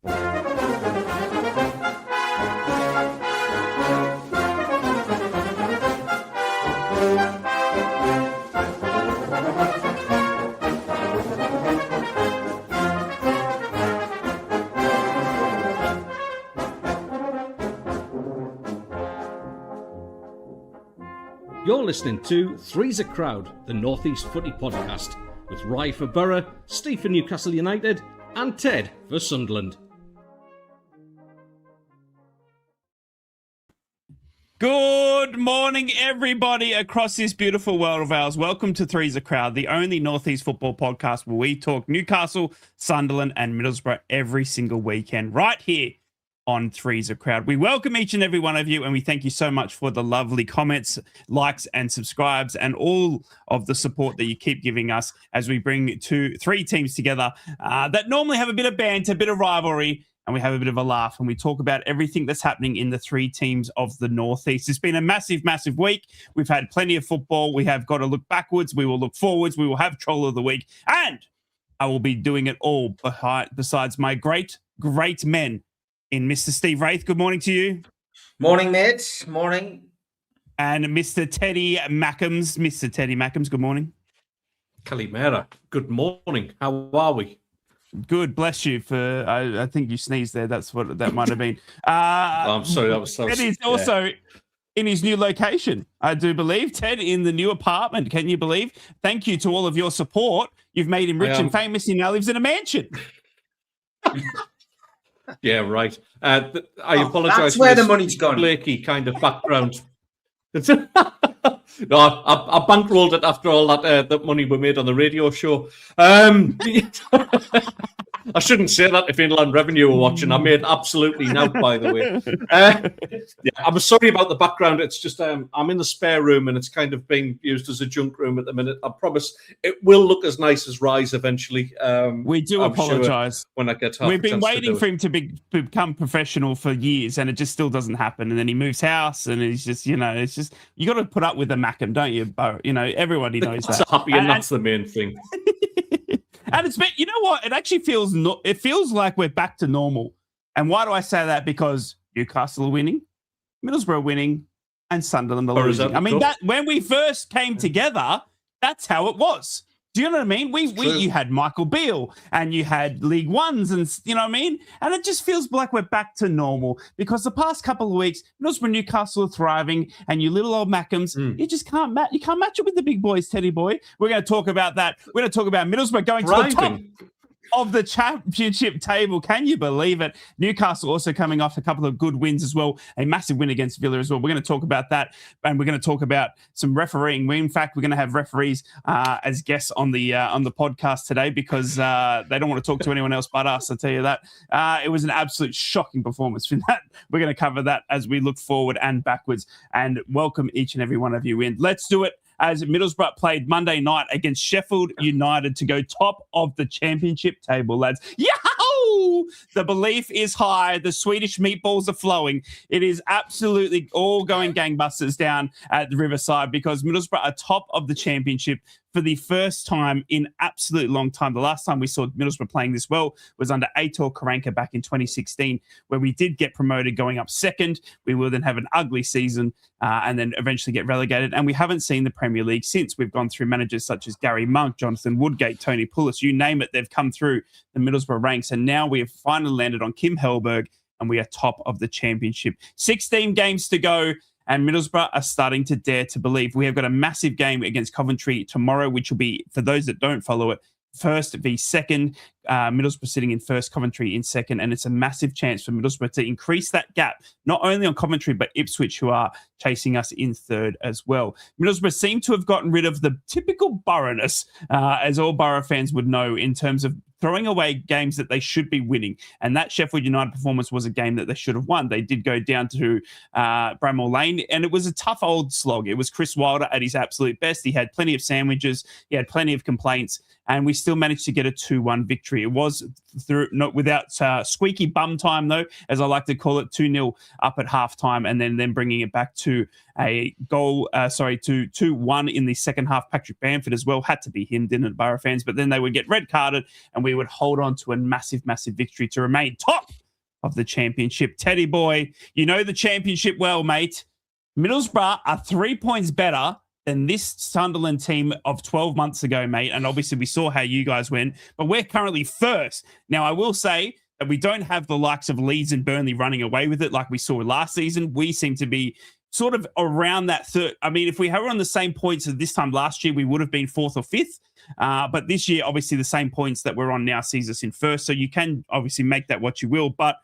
You're listening to Three's a Crowd, the North East Footy podcast, with Rye for Borough, Steve for Newcastle United, and Ted for Sunderland. Good morning, everybody across this beautiful world of ours. Welcome to Three's a Crowd, the only North East football podcast where we talk Newcastle, Sunderland, and Middlesbrough every single weekend, right here on Three's a Crowd. We welcome each and every one of you, and we thank you so much for the lovely comments, likes, and subscribes, and all of the support that you keep giving us as we bring three teams together that normally have a bit of banter, a bit of rivalry, and we have a bit of a laugh, and we talk about everything that's happening in the three teams of the Northeast. It's been a massive, massive week. We've had plenty of football. We have got to look backwards. We will look forwards. We will have Troll of the Week, and I will be doing it all besides my great, great men in Mr. Steve Wraith. Good morning to you. Morning, mate. Morning. And Mr. Teddy Mackams. Mr. Teddy Mackams, good morning. Kalimera, good morning. How are we? Good, bless you. I think you sneezed there. That's what that might have been. I'm sorry, that was so... Ted is also in his new location, I do believe. Ted, in the new apartment. Can you believe? Thank you to all of your support. You've made him rich and famous. He now lives in a mansion. Yeah, right. I apologise. That's where the money's gone. Flaky kind of background. No, I bankrolled it after all that money we made on the radio show. I shouldn't say that if Inland Revenue were watching. I made absolutely no, by the way. Yeah, I'm sorry about the background. It's just I'm in the spare room and it's kind of being used as a junk room at the minute. I promise it will look as nice as Rise eventually. We do apologise. Sure when I get We've been waiting for him to become professional for years, and it just still doesn't happen. And then he moves house, and it's just, it's just, you got to put up with the Mackem, don't you? Everybody knows that. Happy, and that's the main thing. And it's been, you know what? It actually feels it feels like we're back to normal. And why do I say that? Because Newcastle are winning, Middlesbrough are winning, and Sunderland are losing. I mean, that when we first came together, that's how it was. Do you know what I mean? You had Michael Beale and you had League Ones, and you know what I mean? And it just feels like we're back to normal because the past couple of weeks, Middlesbrough, Newcastle are thriving, and you little old Mackems, you just can't match. You can't match it with the big boys, Teddy boy. We're going to talk about that. We're going to talk about Middlesbrough going to the top of the championship table. Can you believe it? Newcastle also coming off a couple of good wins as well. A massive win against Villa as well. We're going to talk about that, and we're going to talk about some refereeing. In fact, we're going to have referees as guests on the podcast today because they don't want to talk to anyone else but us. I'll tell you that. It was an absolute shocking performance for that. We're going to cover that as we look forward and backwards, and welcome each and every one of you in. Let's do it. As Middlesbrough played Monday night against Sheffield United to go top of the championship table, lads. Yahoo! The belief is high. The Swedish meatballs are flowing. It is absolutely all going gangbusters down at the Riverside because Middlesbrough are top of the championship for the first time in absolute long time. The last time we saw Middlesbrough playing this well was under Aitor Karanka back in 2016, where we did get promoted going up second. We will then have an ugly season and then eventually get relegated. And we haven't seen the Premier League since. We've gone through managers such as Gary Monk, Jonathan Woodgate, Tony Pulis, you name it. They've come through the Middlesbrough ranks. And now we have finally landed on Kim Hellberg and we are top of the championship. 16 games to go. And Middlesbrough are starting to dare to believe. We have got a massive game against Coventry tomorrow, which will be, for those that don't follow it, first v second. Middlesbrough sitting in first, Coventry in second, and it's a massive chance for Middlesbrough to increase that gap, not only on Coventry, but Ipswich, who are chasing us in third as well. Middlesbrough seem to have gotten rid of the typical Boroughness, as all Borough fans would know, in terms of throwing away games that they should be winning. And that Sheffield United performance was a game that they should have won. They did go down to Bramall Lane, and it was a tough old slog. It was Chris Wilder at his absolute best. He had plenty of sandwiches. He had plenty of complaints, and we still managed to get a 2-1 victory. It was without squeaky bum time, though, as I like to call it, 2-0 up at halftime, and then bringing it back to a goal, to 2-1 in the second half. Patrick Bamford as well, had to be him, didn't it, Borough fans? But then they would get red carded, and we would hold on to a massive, massive victory to remain top of the championship. Teddy boy, you know the championship well, mate. Middlesbrough are 3 points better than this Sunderland team of 12 months ago, mate. And obviously we saw how you guys went, but we're currently first. Now, I will say that we don't have the likes of Leeds and Burnley running away with it like we saw last season. We seem to be sort of around that third. I mean, if we were on the same points as this time last year, we would have been fourth or fifth. But this year, obviously, the same points that we're on now sees us in first. So you can obviously make that what you will. But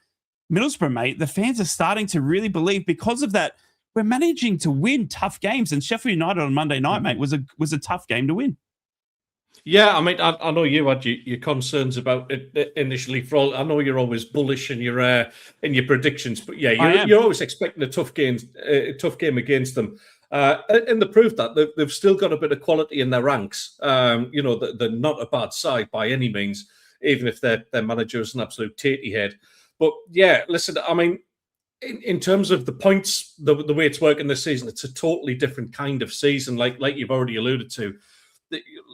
Middlesbrough, mate, the fans are starting to really believe because of that. We're managing to win tough games, and Sheffield United on Monday night, mate, was a tough game to win. Yeah, I mean, I know you had your concerns about it initially. I know you're always bullish in your predictions, but yeah, you're always expecting a tough game against them. And they proved that they've still got a bit of quality in their ranks. They're not a bad side by any means, even if their manager is an absolute tatey head. But yeah, listen, I mean, in terms of the points, the way it's working this season, it's a totally different kind of season, like you've already alluded to.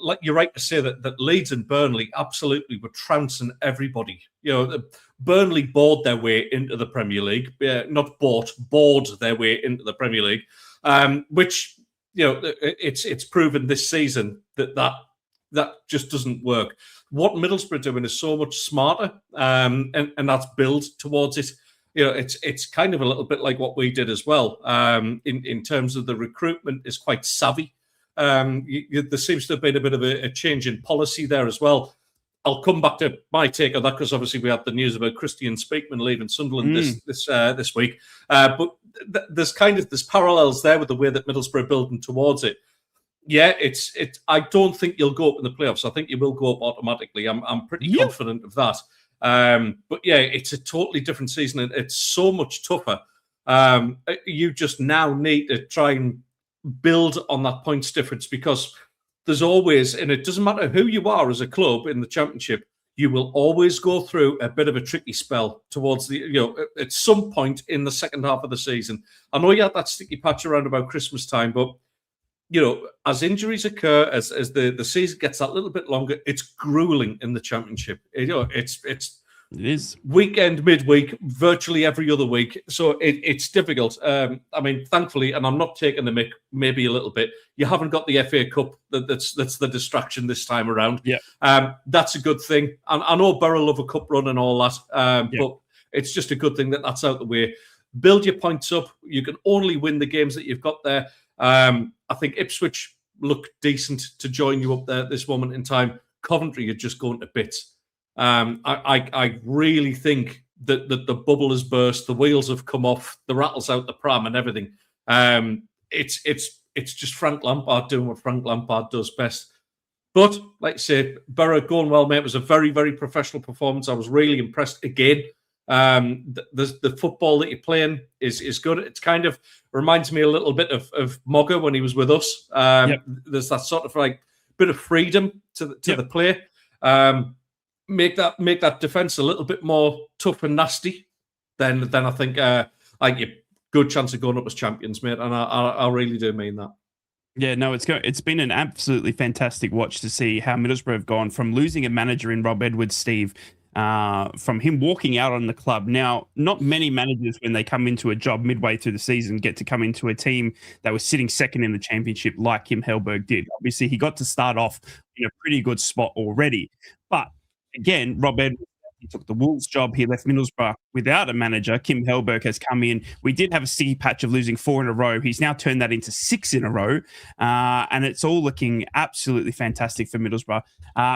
Like you're right to say that Leeds and Burnley absolutely were trouncing everybody. Burnley bored their way into the Premier League, not bored their way into the Premier League, which it's proven this season that just doesn't work. What Middlesbrough are doing is so much smarter, and that's build towards it. It's kind of a little bit like what we did as well. In terms of the recruitment is quite savvy. There seems to have been a bit of a change in policy there as well. I'll come back to my take on that because obviously we had the news about Christian Speakman leaving Sunderland this week. But there's parallels there with the way that Middlesbrough are building towards it. Yeah, I don't think you'll go up in the playoffs. I think you will go up automatically. I'm pretty confident of that. But yeah, it's a totally different season, and it's so much tougher. You just now need to try and build on that points difference because there's always, and it doesn't matter who you are as a club in the Championship, you will always go through a bit of a tricky spell towards at some point in the second half of the season. I know you had that sticky patch around about Christmas time, but as injuries occur, as the season gets that little bit longer, it's grueling in the Championship. It is weekend, midweek, virtually every other week. So it's difficult. I mean, thankfully, and I'm not taking the mick, maybe a little bit, you haven't got the FA Cup that's the distraction this time around. Yeah, that's a good thing. And I know Borough love a cup run and all that, but it's just a good thing that that's out the way. Build your points up. You can only win the games that you've got there. I think Ipswich look decent to join you up there at this moment in time. Coventry are just going to bits. I really think that the bubble has burst, the wheels have come off, the rattle's out the pram and everything. It's just Frank Lampard doing what Frank Lampard does best. But like I say, Borough going well, mate. It was a very, very professional performance. I was really impressed again. The football that you're playing is good. It kind of reminds me a little bit of Mogga when he was with us. There's that sort of like bit of freedom to the play. Make that defense a little bit more tough and nasty, then I think like a good chance of going up as champions, mate. And I really do mean that. Yeah, no, it's been an absolutely fantastic watch to see how Middlesbrough have gone from losing a manager in Rob Edwards, Steve, from him walking out on the club. Now, not many managers, when they come into a job midway through the season, get to come into a team that was sitting second in the Championship like Kim Hellberg did. Obviously, he got to start off in a pretty good spot already. But again, Rob Edwards, he took the Wolves job. He left Middlesbrough without a manager. Kim Hellberg has come in. We did have a sticky patch of losing 4 in a row. He's now turned that into 6 in a row. And it's all looking absolutely fantastic for Middlesbrough.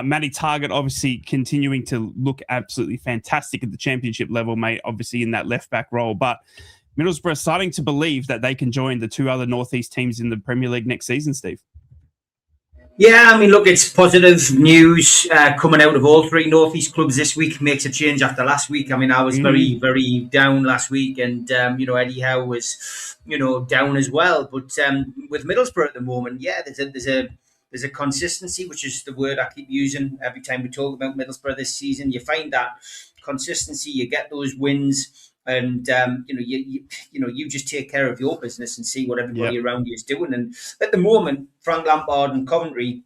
Matty Targett obviously continuing to look absolutely fantastic at the Championship level, mate, obviously in that left-back role. But Middlesbrough starting to believe that they can join the 2 other Northeast teams in the Premier League next season, Steve. Yeah, I mean, look, it's positive news coming out of all 3 Northeast clubs this week. Makes a change after last week. I mean, I was very, very down last week, and Eddie Howe was, down as well. But with Middlesbrough at the moment, yeah, there's a consistency, which is the word I keep using every time we talk about Middlesbrough this season. You find that consistency, you get those wins. And you just take care of your business and see what everybody around you is doing. And at the moment, Frank Lampard and Coventry,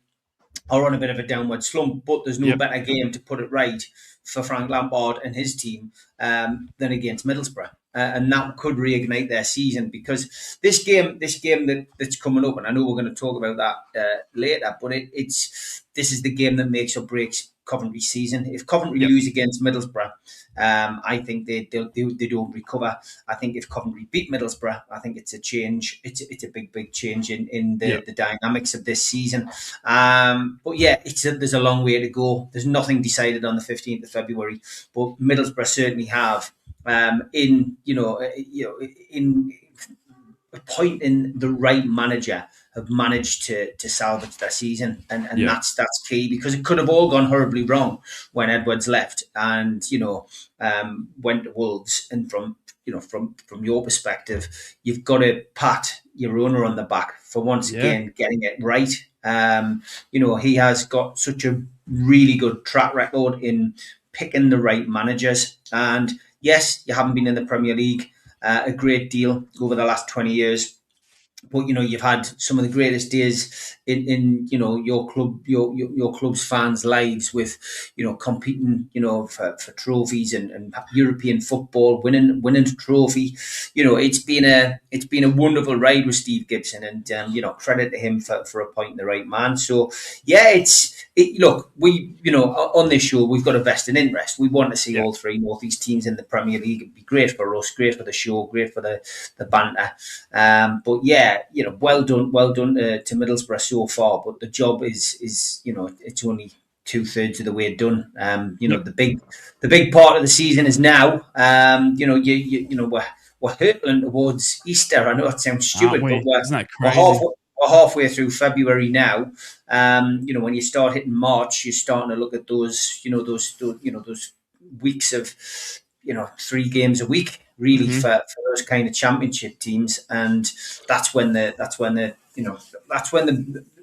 are on a bit of a downward slump, but there's no better game to put it right for Frank Lampard and his team than against Middlesbrough. And that could reignite their season, because this game that's coming up, and I know we're going to talk about that later, but this is the game that makes or breaks Coventry's season. If Coventry lose against Middlesbrough, I think they don't recover. I think if Coventry beat Middlesbrough, I think it's a change. It's a big change in the dynamics of this season. But yeah, there's a long way to go. There's nothing decided on the 15th of February, but Middlesbrough certainly have in appointing the right manager, have managed to salvage their season, and that's key, because it could have all gone horribly wrong when Edwards left and went to Wolves. And from your perspective, you've got to pat your owner on the back for once again getting it right. He has got such a really good track record in picking the right managers, and yes, you haven't been in the Premier League a great deal over the last 20 years. But you've had some of the greatest days in your club's fans' lives, with competing for trophies and European football, winning a trophy. It's been a wonderful ride with Steve Gibson, and credit to him for appointing the right man. So yeah, look, we on this show we've got a vested interest. We want to see all three North East teams in the Premier League. It'd be great for us, great for the show, great for the banter. But yeah. Well done to Middlesbrough so far, but the job is it's only 2/3 of the way done. The big part of the season is now. We're hurtling towards Easter. I know it sounds stupid, but we're halfway through February now. When you start hitting March, you're starting to look at those weeks of 3 games a week, really, for those kind of championship teams, and that's when the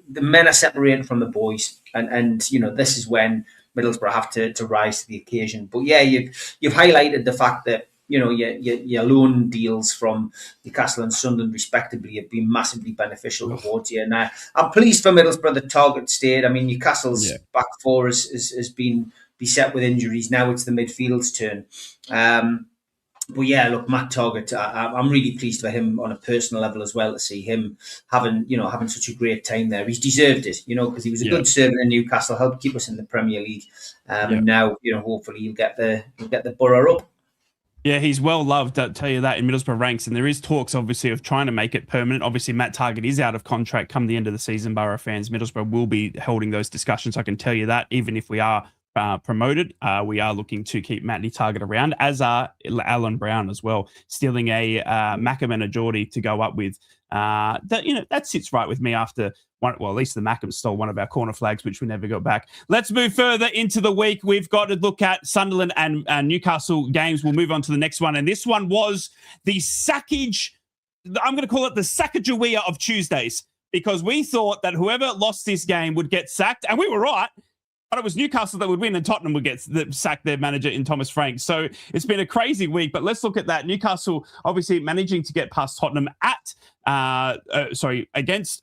men are separated from the boys, and this is when Middlesbrough have to rise to the occasion. But yeah, you've highlighted the fact that your loan deals from Newcastle and Sunderland respectively have been massively beneficial towards you, and I'm pleased for Middlesbrough the target stayed. I mean, Newcastle's back four has been beset with injuries. Now it's the midfield's turn. But yeah, look, Matt Targett, I'm really pleased for him on a personal level as well, to see him having such a great time there. He's deserved it, because he was a good servant in Newcastle, helped keep us in the Premier League. And now, hopefully he'll get the Borough up. Yeah, he's well loved, I'll tell you that, in Middlesbrough ranks. And there is talks, obviously, of trying to make it permanent. Obviously, Matt Targett is out of contract come the end of the season. Borough fans, Middlesbrough will be holding those discussions. I can tell you that, even if we are promoted, we are looking to keep Matty Targett around, as are Alan Brown as well, stealing a Mackham and a Geordie to go up with. That sits right with me after at least the Mackham stole one of our corner flags, which we never got back. Let's move further into the week. We've got to look at Sunderland and Newcastle games. We'll move on to the next one, and this one was the sackage. I'm going to call it the Sacagawea of Tuesdays, because we thought that whoever lost this game would get sacked, and we were right. But it was Newcastle that would win, and Tottenham would get sack their manager in Thomas Frank. So it's been a crazy week. But let's look at that. Newcastle obviously managing to get past Tottenham at Tottenham's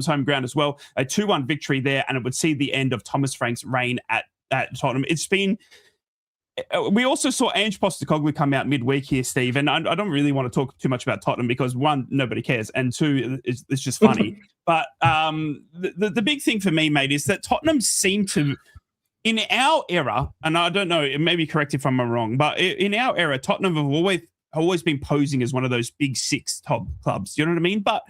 home ground as well. A 2-1 victory there, and it would see the end of Thomas Frank's reign at Tottenham. It's been. We also saw Ange Postecoglou come out midweek here, Steve, and I don't really want to talk too much about Tottenham because, one, nobody cares, and two, it's just funny. But the big thing for me, mate, is that Tottenham seem to, in our era, and I don't know, it may be correct if I'm wrong, but in our era, Tottenham have always been posing as one of those big 6 top clubs. You know what I mean? But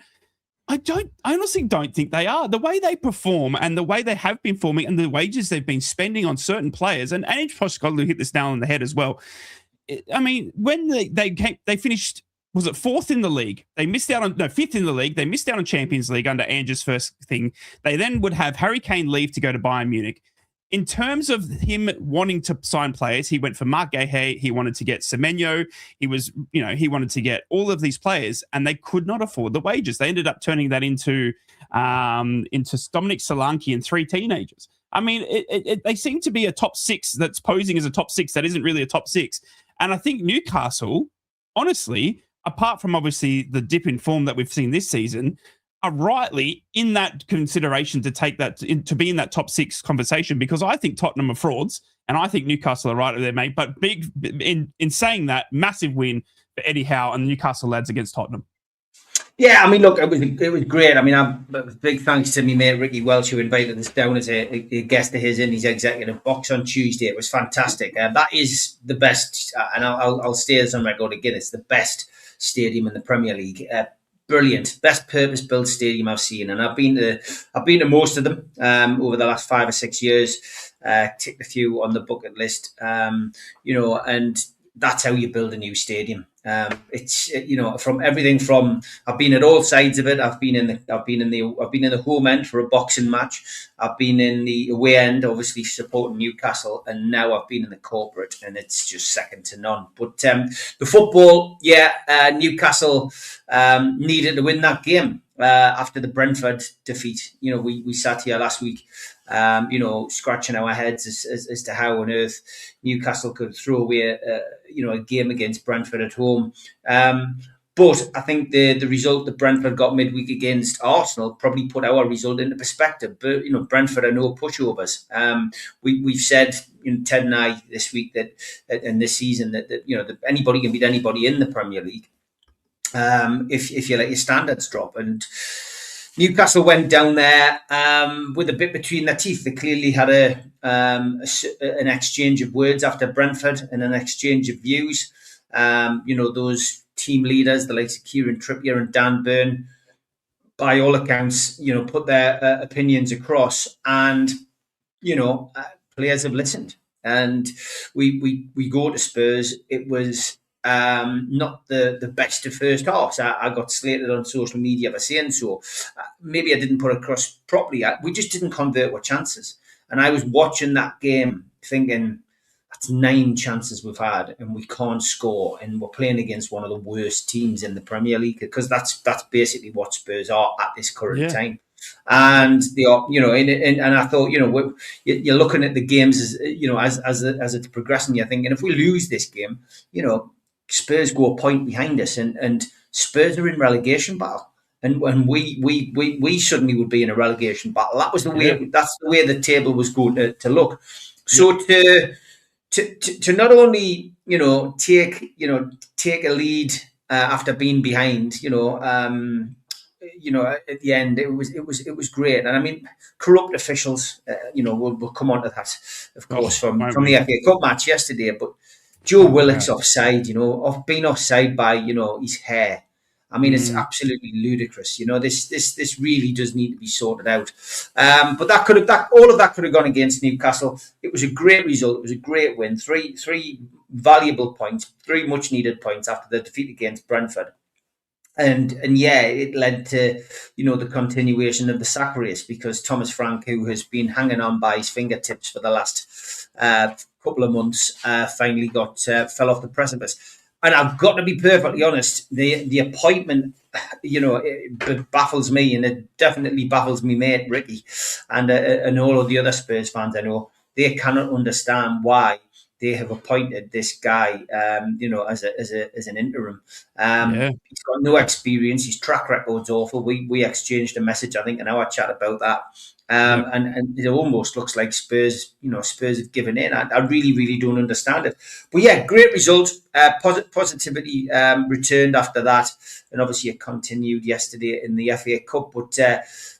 I honestly don't think they are. The way they perform and the way they have been forming and the wages they've been spending on certain players, and Ange Postecoglou hit this nail on the head as well. I mean, when they finished, was it 4th in the league? They missed out on 5th in the league. They missed out on Champions League under Ange's first thing. They then would have Harry Kane leave to go to Bayern Munich. In terms of him wanting to sign players, he went for Marc Guéhi. He wanted to get Semenyo. He wanted to get all of these players, and they could not afford the wages. They ended up turning that into Dominic Solanke and 3 teenagers. I mean, they seem to be a top 6 that's posing as a top 6 that isn't really a top 6. And I think Newcastle, honestly, apart from obviously the dip in form that we've seen this season, are rightly in that consideration to take that to be in that top 6 conversation, because I think Tottenham are frauds and I think Newcastle are right there, mate. But big in saying that, massive win for Eddie Howe and the Newcastle lads against Tottenham. Yeah, I mean, look, it was great. I mean, big thanks to me mate Ricky Welch, who invited us down as a guest of his in his executive box on Tuesday. It was fantastic. That is the best, and I'll stay as on record again. It's the best stadium in the Premier League. Brilliant, best purpose-built stadium I've seen, and I've been to most of them over the last 5 or 6 years. Ticked a few on the bucket list, and that's how you build a new stadium. It's from everything from I've been at all sides of it. I've been in the home end for a boxing match. I've been in the away end, obviously supporting Newcastle, and now I've been in the corporate, and it's just second to none. But the football, Newcastle needed to win that game after the Brentford defeat. We sat here last week, scratching our heads as to how on earth Newcastle could throw away a game against Brentford at home. But I think the result that Brentford got midweek against Arsenal probably put our result into perspective. But Brentford are no pushovers. We've said, Ted and I this week that in this season that anybody can beat anybody in the Premier League if you let your standards drop. And Newcastle went down there with a bit between their teeth. They clearly had an exchange of words after Brentford and an exchange of views. Those team leaders, the likes of Kieran Trippier and Dan Burn, by all accounts, put their opinions across, and players have listened. And we go to Spurs. It was not the best of first halves. I got slated on social media for saying so. Maybe I didn't put it across properly. We just didn't convert our chances. And I was watching that game thinking, that's 9 chances we've had and we can't score. And we're playing against one of the worst teams in the Premier League, because that's basically what Spurs are at this current time. And and I thought, you're looking at the games as it's progressing. You're thinking, if we lose this game, Spurs go a point behind us, and Spurs are in relegation battle, and we suddenly would be in a relegation battle. That was the way. Yeah. That's the way the table was going to look. So to not only take a lead after being behind, at the end, it was great. And I mean, corrupt officials, we'll come on to that, of course, from the FA Cup match yesterday. But Joe Willock's offside, being offside by, his hair. I mean, it's absolutely ludicrous. This really does need to be sorted out. But all of that could have gone against Newcastle. It was a great result. It was a great win. Three valuable points, 3 much needed points after the defeat against Brentford. And it led to, the continuation of the sack race, because Thomas Frank, who has been hanging on by his fingertips for the last couple of months, finally fell off the precipice. And I've got to be perfectly honest, the appointment, it baffles me, and it definitely baffles me mate Ricky and all of the other Spurs fans I know. They cannot understand why they have appointed this guy, as an interim. He's got no experience. His track record's awful. We exchanged a message, I think, in our chat about that. And it almost looks like Spurs have given in. I really, really don't understand it. But yeah, great result. Positivity returned after that, and obviously it continued yesterday in the FA Cup. But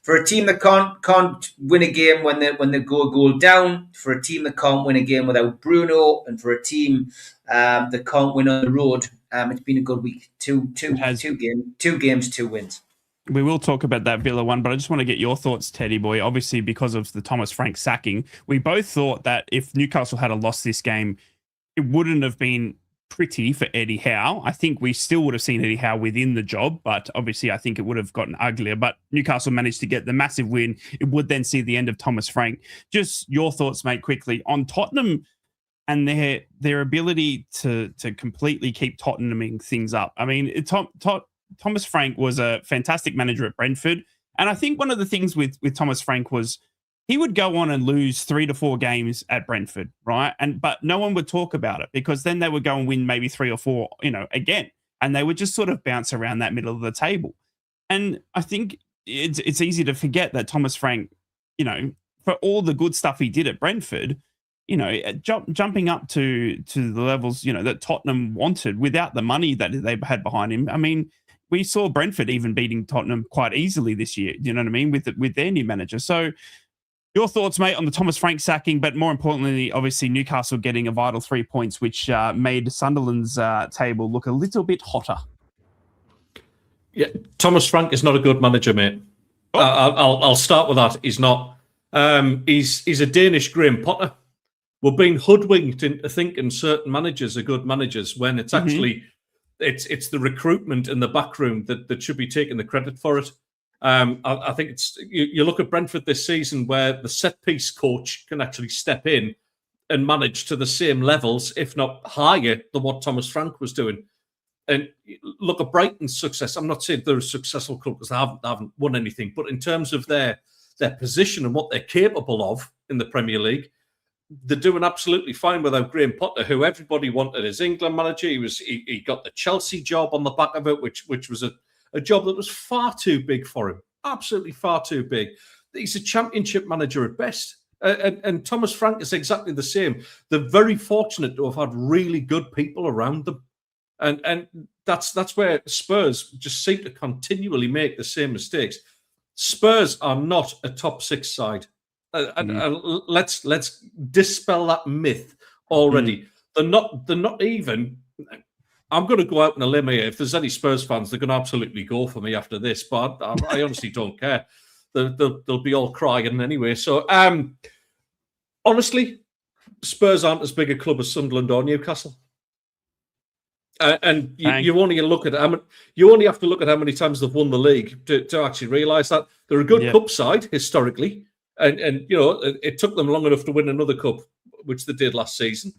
for a team that can't win a game when they go a goal down, for a team that can't win a game without Bruno, and for a team that can't win on the road, it's been a good week. Two games, 2 wins. We will talk about that Villa one, but I just want to get your thoughts, Teddy boy. Obviously, because of the Thomas Frank sacking, we both thought that if Newcastle had lost this game, it wouldn't have been pretty for Eddie Howe. I think we still would have seen Eddie Howe within the job, but obviously I think it would have gotten uglier. But Newcastle managed to get the massive win. It would then see the end of Thomas Frank. Just your thoughts, mate, quickly on Tottenham and their ability to completely keep Tottenhaming things up. I mean, Thomas Frank was a fantastic manager at Brentford. And I think one of the things with Thomas Frank was he would go on and lose 3 to 4 games at Brentford, right? But no one would talk about it, because then they would go and win maybe 3 or 4, again. And they would just sort of bounce around that middle of the table. And I think it's easy to forget that Thomas Frank, for all the good stuff he did at Brentford, jumping up to the levels, that Tottenham wanted without the money that they had behind him. I mean, we saw Brentford even beating Tottenham quite easily this year, you know what I mean, with their new manager. So your thoughts, mate, on the Thomas Frank sacking, but more importantly, obviously Newcastle getting a vital 3 points, which made Sunderland's table look a little bit hotter. Yeah, Thomas Frank is not a good manager, mate. Oh. I'll start with that. He's not. He's a Danish Graham Potter. We're being hoodwinked into thinking certain managers are good managers when it's actually it's the recruitment in the back room that should be taking the credit for it. I think it's you look at Brentford this season where the set piece coach can actually step in and manage to the same levels, if not higher, than what Thomas Frank was doing. And look at Brighton's success. I'm not saying they're a successful club because they haven't won anything, but in terms of their position and what they're capable of in the Premier League, they're doing absolutely fine without Graham Potter, who everybody wanted as England manager. He got the Chelsea job on the back of it, which was a job that was far too big for him, absolutely far too big. He's a championship manager at best. And Thomas Frank is exactly the same. They're very fortunate to have had really good people around them. And that's where Spurs just seem to continually make the same mistakes. Spurs are not a top 6 side. Let's dispel that myth already. They're not even. I'm going to go out on a limb here. If there's any Spurs fans, they're going to absolutely go for me after this. But I honestly don't care. They'll be all crying anyway. So honestly, Spurs aren't as big a club as Sunderland or Newcastle. And you only look at you only have to look at how many times they've won the league to actually realise that they're a good cup side historically, and it took them long enough to win another cup, which they did last season.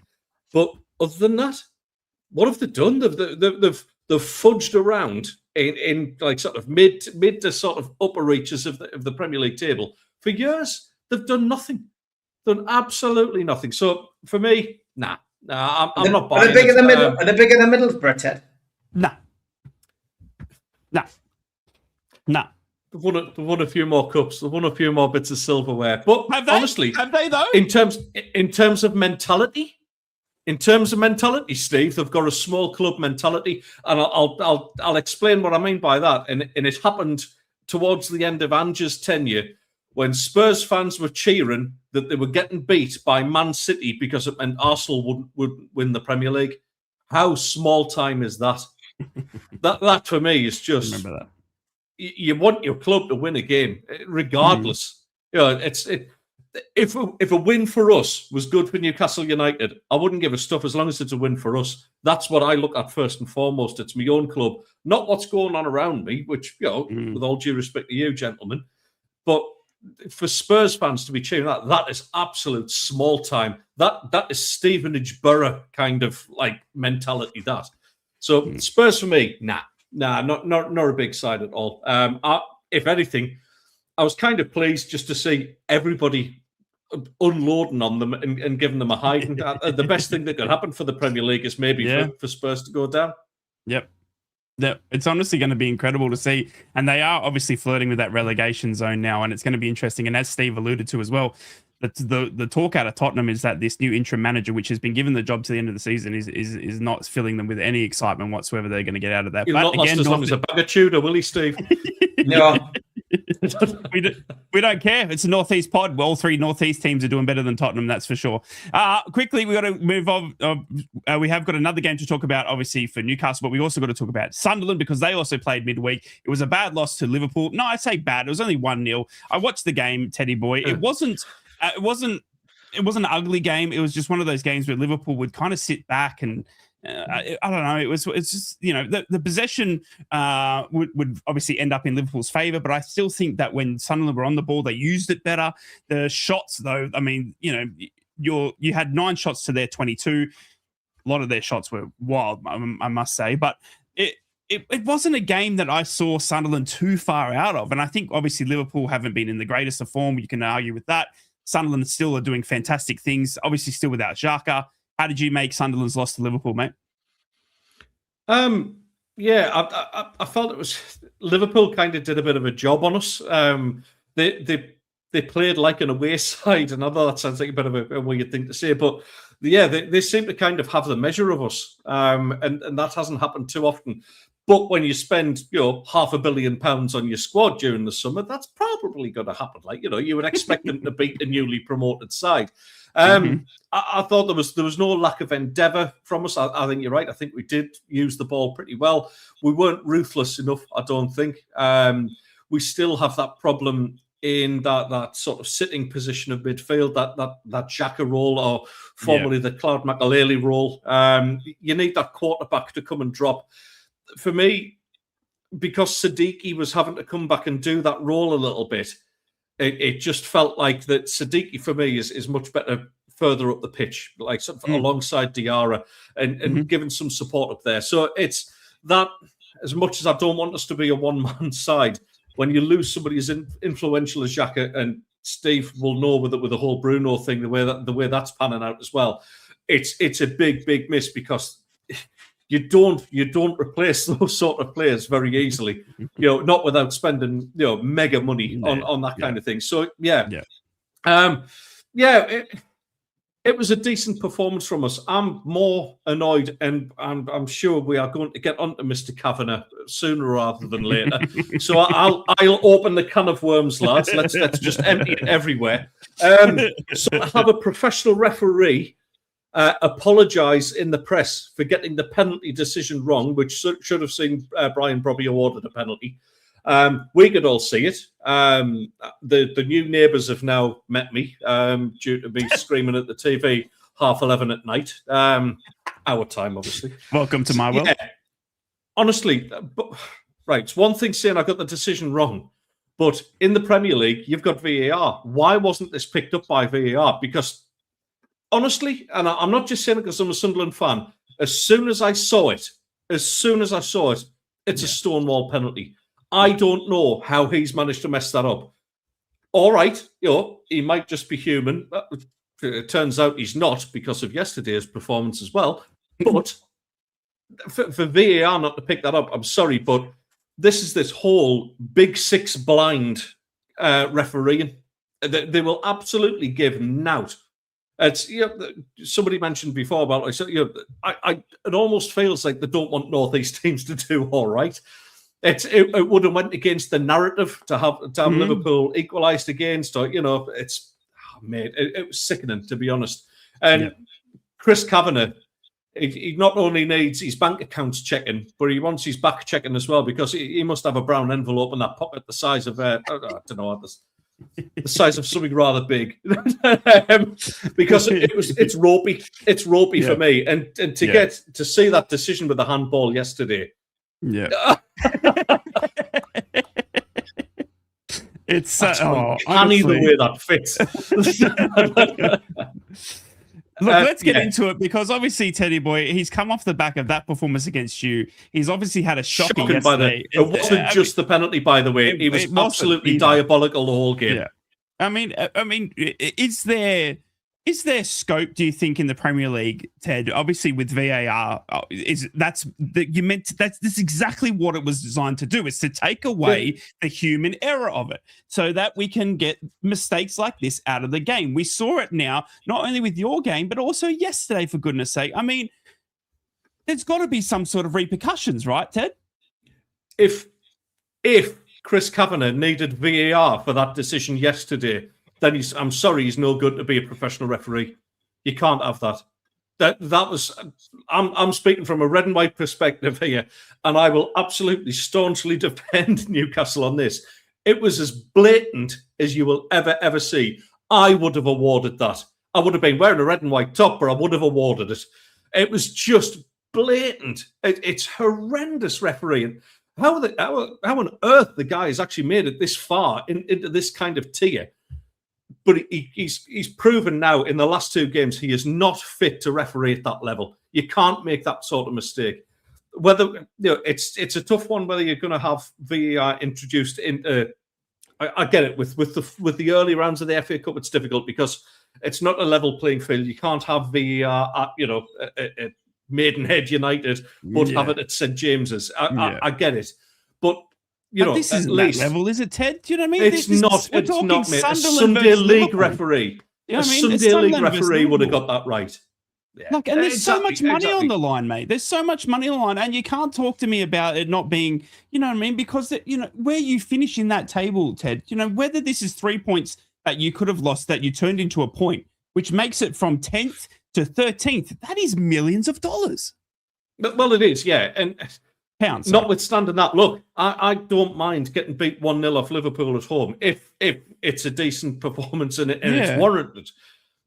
But other than that, what have they done? They've fudged around in like sort of mid to sort of upper reaches of the Premier League table for years. They've done nothing, done absolutely nothing. So for me, nah. No, I'm not buying. Are they bigger than Middlesbrough? Are they bigger than Middlesbrough, Ted? No. They've won a few more cups. They've won a few more bits of silverware. But honestly, have they though? In terms of mentality, Steve, they've got a small club mentality, and I'll explain what I mean by that. And it happened towards the end of Ange's tenure, when Spurs fans were cheering that they were getting beat by Man City because it meant Arsenal would win the Premier League. How small time is that? that for me is just. Remember that. You want your club to win a game, regardless. If a win for us was good for Newcastle United, I wouldn't give a stuff as long as it's a win for us. That's what I look at first and foremost. It's my own club, not what's going on around me, which, with all due respect to you, gentlemen, but for Spurs fans to be cheering that is absolute small time. That is Stevenage Borough kind of like mentality. So Spurs for me, not a big side at all. If anything, I was kind of pleased just to see everybody unloading on them and giving them a hiding. The best thing that could happen for the Premier League is maybe for Spurs to go down. Yep. It's honestly going to be incredible to see. And they are obviously flirting with that relegation zone now, and it's going to be interesting. And as Steve alluded to as well, the talk out of Tottenham is that this new interim manager, which has been given the job to the end of the season, is not filling them with any excitement whatsoever they're going to get out of that. He'll not last as long as a bag of Tudor, will he, Steve? No. we don't care. It's a Northeast pod. All 3 Northeast teams are doing better than Tottenham, that's for sure. Quickly, we got to move on. We have got another game to talk about, obviously, for Newcastle, but we also got to talk about Sunderland because they also played midweek. It was a bad loss to Liverpool. No, I say bad. It was only 1-0. I watched the game, Teddy boy. It wasn't an ugly game. It was just one of those games where Liverpool would kind of sit back and I don't know. It's just, the possession would obviously end up in Liverpool's favour, but I still think that when Sunderland were on the ball, they used it better. The shots, though, I mean, you had 9 shots to their 22. A lot of their shots were wild, I must say, but it wasn't a game that I saw Sunderland too far out of. And I think obviously Liverpool haven't been in the greatest of form. You can argue with that. Sunderland still are doing fantastic things, obviously still without Xhaka. How did you make Sunderland's loss to Liverpool, mate? Yeah, I felt it was Liverpool kind of did a bit of a job on us. They played like an away side, and I know that sounds like a bit of a weird thing to say, but yeah, they seem to kind of have the measure of us, and that hasn't happened too often. But when you spend, £500 million on your squad during the summer, that's probably going to happen. Like, you would expect them to beat a newly promoted side. I thought there was no lack of endeavour from us. I think you're right. I think we did use the ball pretty well. We weren't ruthless enough, I don't think. We still have that problem in that sort of sitting position of midfield, that Xhaka role, or formerly the Cloud Makaleli role. You need that quarterback to come and drop. For me, because Siddiqui was having to come back and do that role a little bit, it just felt like that Siddiqui for me is much better further up the pitch, like sort of alongside Diarra and giving some support up there. So it's that, as much as I don't want us to be a one-man side, when you lose somebody as influential as Xhaka, and Steve will know with the whole Bruno thing, the way that's panning out as well, it's a big miss, because you don't replace those sort of players very easily, not without spending mega money on that kind of thing. So it was a decent performance from us. I'm more annoyed, and I'm sure we are going to get onto Mr. Kavanagh sooner rather than later. So I'll open the can of worms, lads. Let's just empty it everywhere. So I have a professional referee apologise in the press for getting the penalty decision wrong, which should have seen Brian Brobby awarded a penalty. We could all see it. The new neighbours have now met me due to me screaming at the TV 11:30 at night. Our time, obviously. Welcome to my world. Yeah. Honestly, right, it's one thing saying I got the decision wrong, but in the Premier League, you've got VAR. Why wasn't this picked up by VAR? Because honestly, and I'm not just saying it because I'm a Sunderland fan, as soon as I saw it, it's a Stonewall penalty. I don't know how he's managed to mess that up. All right, he might just be human. It turns out he's not, because of yesterday's performance as well. But for VAR not to pick that up, I'm sorry, but this whole Big Six blind refereeing. They will absolutely give nout. It's somebody mentioned before about it almost feels like they don't want Northeast teams to do all right. It would have went against the narrative to have Liverpool equalised against, or it's it was sickening, to be honest. And Chris Kavanagh, he not only needs his bank accounts checking, but he wants his back checking as well, because he must have a brown envelope in that pocket the size of I don't know, the size of something rather big, because it's ropey. It's ropey for me, and to get to see that decision with the handball yesterday. Yeah. It's uncanny the way that fits. Look, let's get into it, because obviously Teddy Boy, he's come off the back of that performance against you. He's obviously had a shocking yesterday. It wasn't just the penalty, by the way. He was absolutely diabolical the whole game. Yeah. I mean, is there scope, do you think, in the Premier League, Ted? Obviously, with VAR, that's exactly what it was designed to do, is to take away the human error of it, so that we can get mistakes like this out of the game. We saw it now, not only with your game, but also yesterday, for goodness sake. I mean, there's got to be some sort of repercussions, right, Ted? If Chris Kavanagh needed VAR for that decision yesterday, then I'm sorry, he's no good to be a professional referee. You can't have that. That was. I'm speaking from a red and white perspective here, and I will absolutely staunchly defend Newcastle on this. It was as blatant as you will ever see. I would have awarded that. I would have been wearing a red and white top, but I would have awarded it. It was just blatant. It's horrendous refereeing. How on earth the guy has actually made it this far into this kind of tier? But he's proven now in the last two games he is not fit to referee at that level. You can't make that sort of mistake. Whether it's a tough one whether you're going to have VAR introduced into. I get it with the early rounds of the FA Cup. It's difficult because it's not a level playing field. You can't have VAR at Maidenhead United, but have it at St James's. I get it, but this isn't at least that level, is it, Ted? Do you know what I mean? It's not. It's not, mate. A Sunday League referee. A Sunday League referee would have got that right. Yeah. Like, and there's so much money on the line, mate. There's so much money on the line, and you can't talk to me about it not being, you know what I mean? Because where you finish in that table, Ted. Whether this is 3 points that you could have lost that you turned into a point, which makes it from 10th to 13th. That is millions of dollars. Well, it is, yeah, and pounds. Notwithstanding that, look, I don't mind getting beat 1-0 off Liverpool at home if it's a decent performance and it's warranted.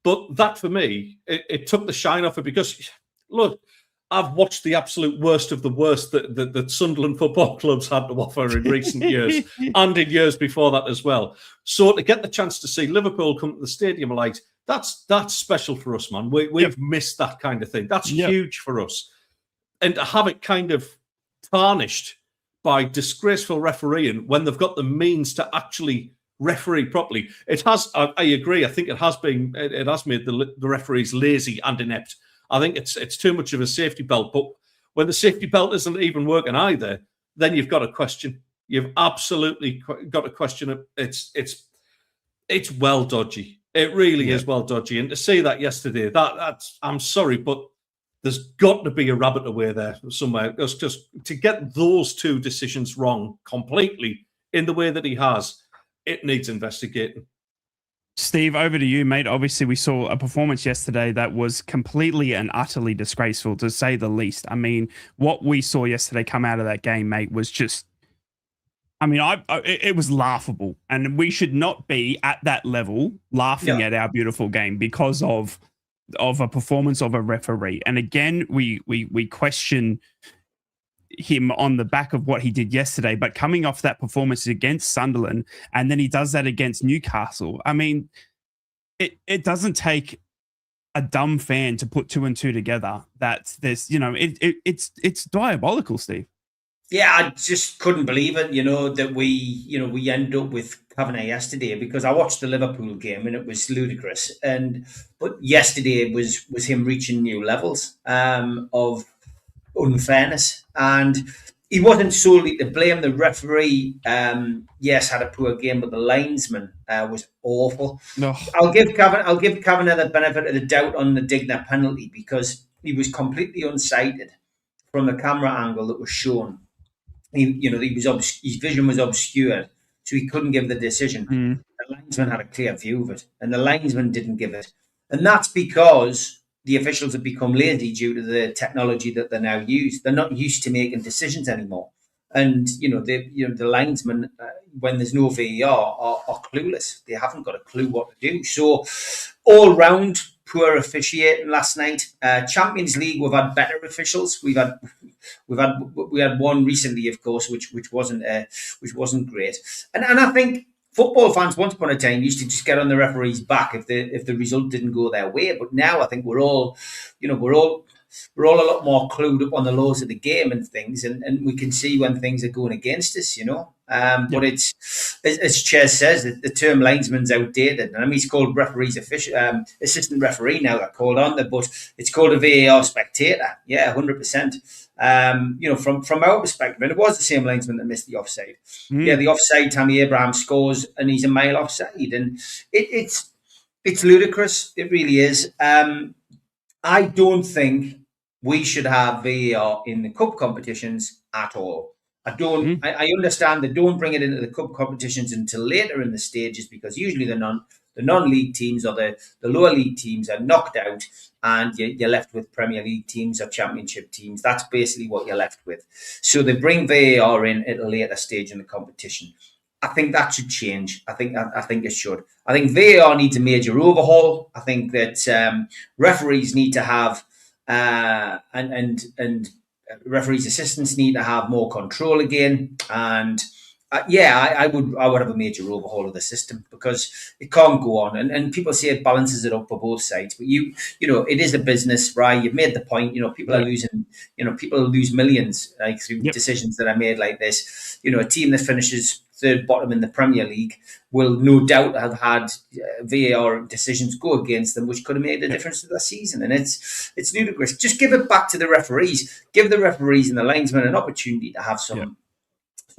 But that, for me, it took the shine off it because, look, I've watched the absolute worst of the worst that Sunderland football clubs had to offer in recent years and in years before that as well. So to get the chance to see Liverpool come to the Stadium Light, that's special for us, man. We've missed that kind of thing. That's huge for us. And to have it kind of tarnished by disgraceful refereeing when they've got the means to actually referee properly. It has, I agree, I think it has made the referees lazy and inept. I think it's too much of a safety belt. But when the safety belt isn't even working either, then you've got a question. You've absolutely got to question it. It's well dodgy. It really is well dodgy. And to see that yesterday, that's I'm sorry, but there's got to be a rabbit away there somewhere. Just to get those two decisions wrong completely in the way that he has, it needs investigating. Steve, over to you, mate. Obviously, we saw a performance yesterday that was completely and utterly disgraceful, to say the least. I mean, what we saw yesterday come out of that game, mate, was just... I mean, it was laughable. And we should not be at that level laughing at our beautiful game because of a performance of a referee. And again, we question him on the back of what he did yesterday, but coming off that performance against Sunderland, and then he does that against Newcastle. I mean, it doesn't take a dumb fan to put two and two together. That there's, it's diabolical, Steve. Yeah, I just couldn't believe it, that we end up with Kavanagh yesterday, because I watched the Liverpool game and it was ludicrous. But yesterday was him reaching new levels of unfairness, and he wasn't solely to blame. The referee, yes, had a poor game, but the linesman was awful. No. I'll give Kavanagh the benefit of the doubt on the Digna penalty, because he was completely unsighted from the camera angle that was shown. His vision was obscured, so he couldn't give the decision. The linesman had a clear view of it, and the linesman didn't give it, and that's because the officials have become lazy due to the technology that they now use. They're not used to making decisions anymore, and the linesmen, when there's no VAR, are clueless. They haven't got a clue what to do. So, all round, poor officiating last night. Champions League, we've had better officials. We had one recently, of course, which wasn't great. And I think football fans once upon a time used to just get on the referee's back if the result didn't go their way. But now I think we're all a lot more clued up on the laws of the game and things, and we can see when things are going against us, But it's, as Chair says, the term linesman's outdated. And I mean, it's called referee's assistant referee now, they're called on there, but it's called a VAR spectator. Yeah, 100%. From our perspective, and it was the same linesman that missed the offside. Yeah, the offside, Tammy Abraham scores, and he's a mile offside, and it's ludicrous. It really is. I don't think we should have VAR in the cup competitions at all. I don't. I understand they don't bring it into the cup competitions until later in the stages, because usually the non-league teams or the lower league teams are knocked out, and you're left with Premier League teams or Championship teams. That's basically what you're left with. So they bring VAR in at a later stage in the competition. I think that should change. I think it should. I think VAR needs a major overhaul. I think that referees need to have and referees' assistants need to have more control again. And I would have a major overhaul of the system, because it can't go on. And people say it balances it up for both sides, but you know, it is a business, right? You've made the point. You know, people are losing. You know, people lose millions like through decisions that are made like this. You know, a team that finishes third bottom in the Premier League will no doubt have had VAR decisions go against them, which could have made a difference to their season. And it's ludicrous. Just give it back to the referees. Give the referees and the linesmen an opportunity to have some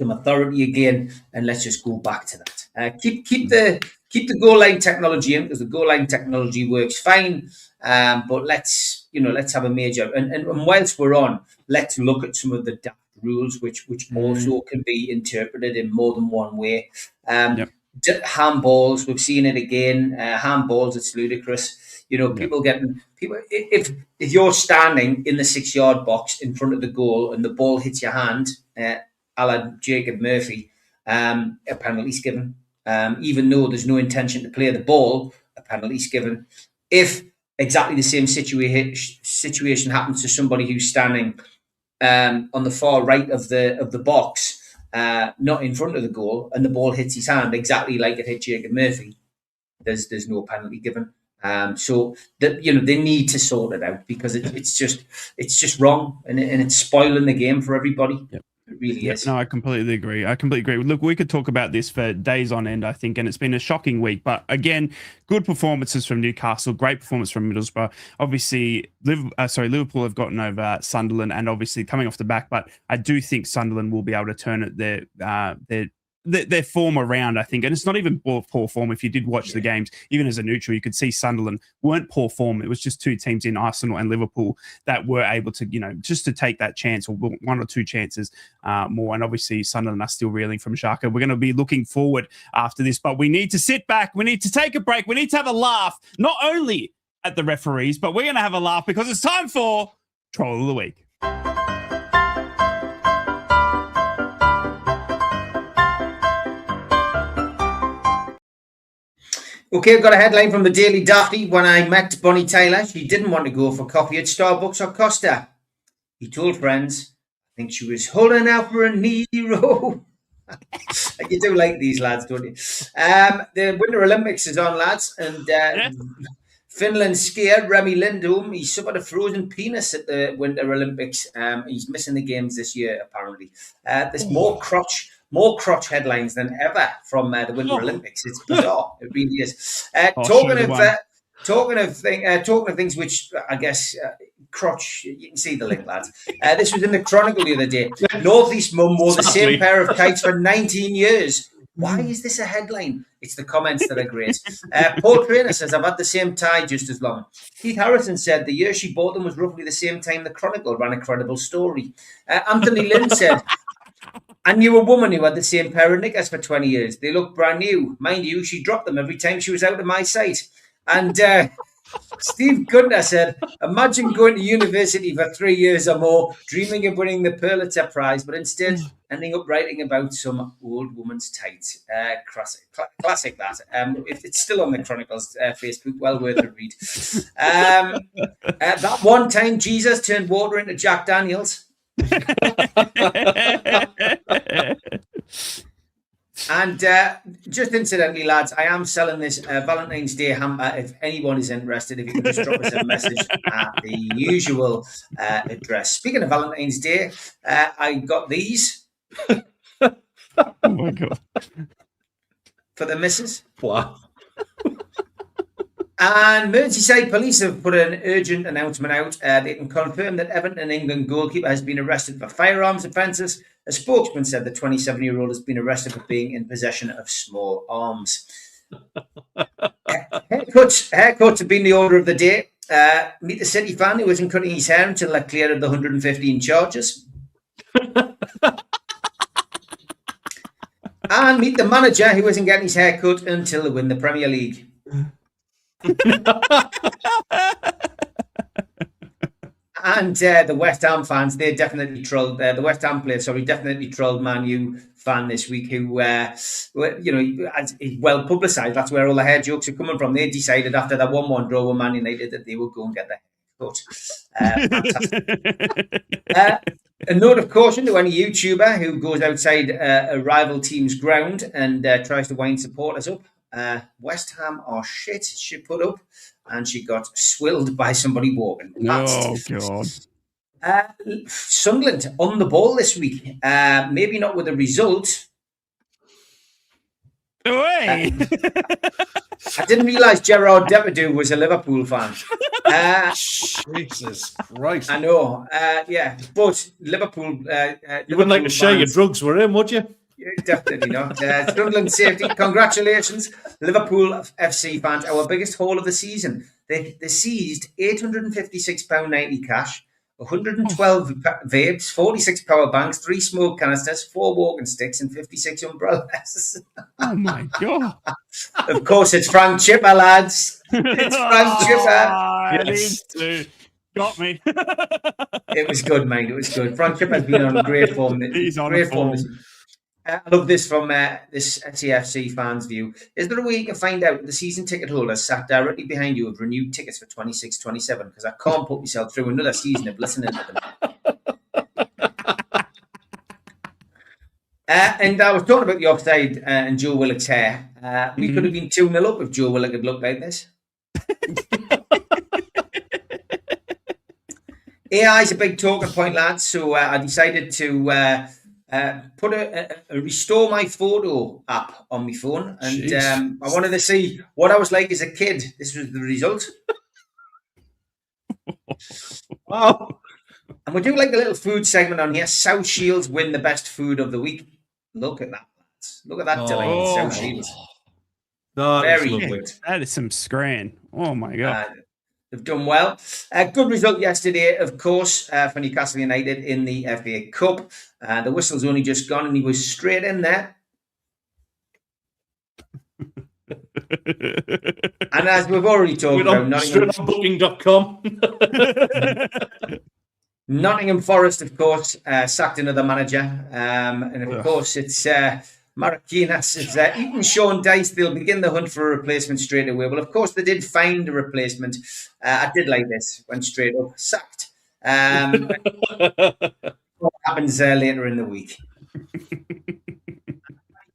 authority again, and let's just go back to that. Keep the goal line technology in, because the goal line technology works fine. But let's have a major and whilst we're on, let's look at some of the rules which also can be interpreted in more than one way. Handballs, we've seen it again. Handballs, it's ludicrous. You know, people if you're standing in the 6-yard box in front of the goal and the ball hits your hand, a la Jacob Murphy, a penalty's given. Even though there's no intention to play the ball, a penalty's given. If exactly the same situation happens to somebody who's standing on the far right of the box, not in front of the goal, and the ball hits his hand exactly like it hit Jacob Murphy, there's no penalty given. So that, you know, they need to sort it out, because it's just wrong, and it's spoiling the game for everybody. It really is. No, I completely agree. Look, we could talk about this for days on end, I think, and it's been a shocking week. But again, good performances from Newcastle, great performance from Middlesbrough. Obviously, Liverpool have gotten over Sunderland, and obviously coming off the back. But I do think Sunderland will be able to turn their form around, I think. And it's not even poor form. If you did watch the games, even as a neutral, you could see Sunderland weren't poor form. It was just two teams in Arsenal and Liverpool that were able to, you know, just to take that chance, or one or two chances more. And obviously Sunderland are still reeling from Xhaka. We're going to be looking forward after this, but we need to sit back. We need to take a break. We need to have a laugh, not only at the referees, but we're going to have a laugh because it's time for Troll of the Week. Okay, I've got a headline from the Daily Daffy. When I met Bonnie Tyler, she didn't want to go for coffee at Starbucks or Costa. He told friends, I think she was holding out for a Nero. You do like these lads, don't you? The Winter Olympics is on, lads, and Finland skier Remy Lindholm, he suffered a frozen penis at the Winter Olympics. He's missing the games this year, apparently. There's more crotch headlines than ever from the Winter Olympics. It's bizarre. It really is. Talking of things which I guess crotch. You can see the link, lads. This was in the Chronicle the other day. North East mum wore the same pair of tights for 19 years. Why is this a headline? It's the comments that are great. Paul Trainer says, I've had the same tie just as long. Keith Harrison said the year she bought them was roughly the same time the Chronicle ran a credible story. Anthony Lynn said, I knew a woman who had the same pair of knickers for 20 years. They looked brand new. Mind you, she dropped them every time she was out of my sight. And Steve Gunter said, imagine going to university for 3 years or more, dreaming of winning the Pulitzer Prize, but instead ending up writing about some old woman's tights. Classic that. If it's still on the Chronicles Facebook, well worth a read. That one time Jesus turned water into Jack Daniels. And just incidentally, lads, I am selling this Valentine's Day hamper. If anyone is interested, if you can just drop us a message at the usual address. Speaking of Valentine's Day, I got these. Oh my God. For the missus. Wow. And Merseyside police have put an urgent announcement out. They can confirm that Everton England goalkeeper has been arrested for firearms offences. A spokesman said the 27-year-old has been arrested for being in possession of small arms. Haircuts have been the order of the day. Meet the City fan who isn't cutting his hair until they're cleared of the 115 charges. And meet the manager who isn't getting his hair cut until they win the Premier League. And the West Ham fans, they definitely trolled. The West Ham player, definitely trolled Man U fan this week, who, is well publicised. That's where all the hair jokes are coming from. They decided after that 1-1 draw with Man United that they would go and get their hair cut. A note of caution to any YouTuber who goes outside a rival team's ground and tries to wind supporters up. West Ham are shit, she put up, and she got swilled by somebody walking past. Oh, God. Sunderland on the ball this week. Maybe not with a result. Away. I didn't realise Gerard Depardieu was a Liverpool fan. Jesus Christ. I know. Yeah, but Liverpool... you wouldn't like to share your drugs with him, would you? Yeah, definitely not. Sunderland safety. Congratulations, Liverpool FC fans. Our biggest haul of the season. They seized £856.90 cash, 112 vapes, 46 power banks, 3 smoke canisters, 4 walking sticks, and 56 umbrellas. Oh my God! Of course, it's Frank Chipper, lads. It's Frank Chipper. Yes. Got me. It was good, mate. It was good. Frank Chipper's been on great form. He's on great form. I love this from this SAFC fans' view. Is there a way you can find out the season ticket holders sat directly behind you have renewed tickets for 26-27? Because I can't put myself through another season of listening to them. And I was talking about the offside and Joe Willock's hair. We could have been 2-0 up if Joe Willock had looked like this. AI is a big talking point, lads. So I decided to... put a restore my photo app on my phone, and I wanted to see what I was like as a kid. This was the result. Wow. And we do like a little food segment on here. South Shields win the best food of the week. Look at that, lads. Look at that delight, South Shields. Very lovely. That is some scran. Oh my God. They've done well. Good result yesterday, of course, for Newcastle United in the FA Cup. The whistle's only just gone, and he was straight in there. And as we've already talked about, Booking.com. Nottingham Forest, of course, sacked another manager. And of course, it's Maraquinas has eaten Sean Dice. They'll begin the hunt for a replacement straight away. Well, of course, they did find a replacement. I did like this. Went straight up. Sacked. What happens later in the week?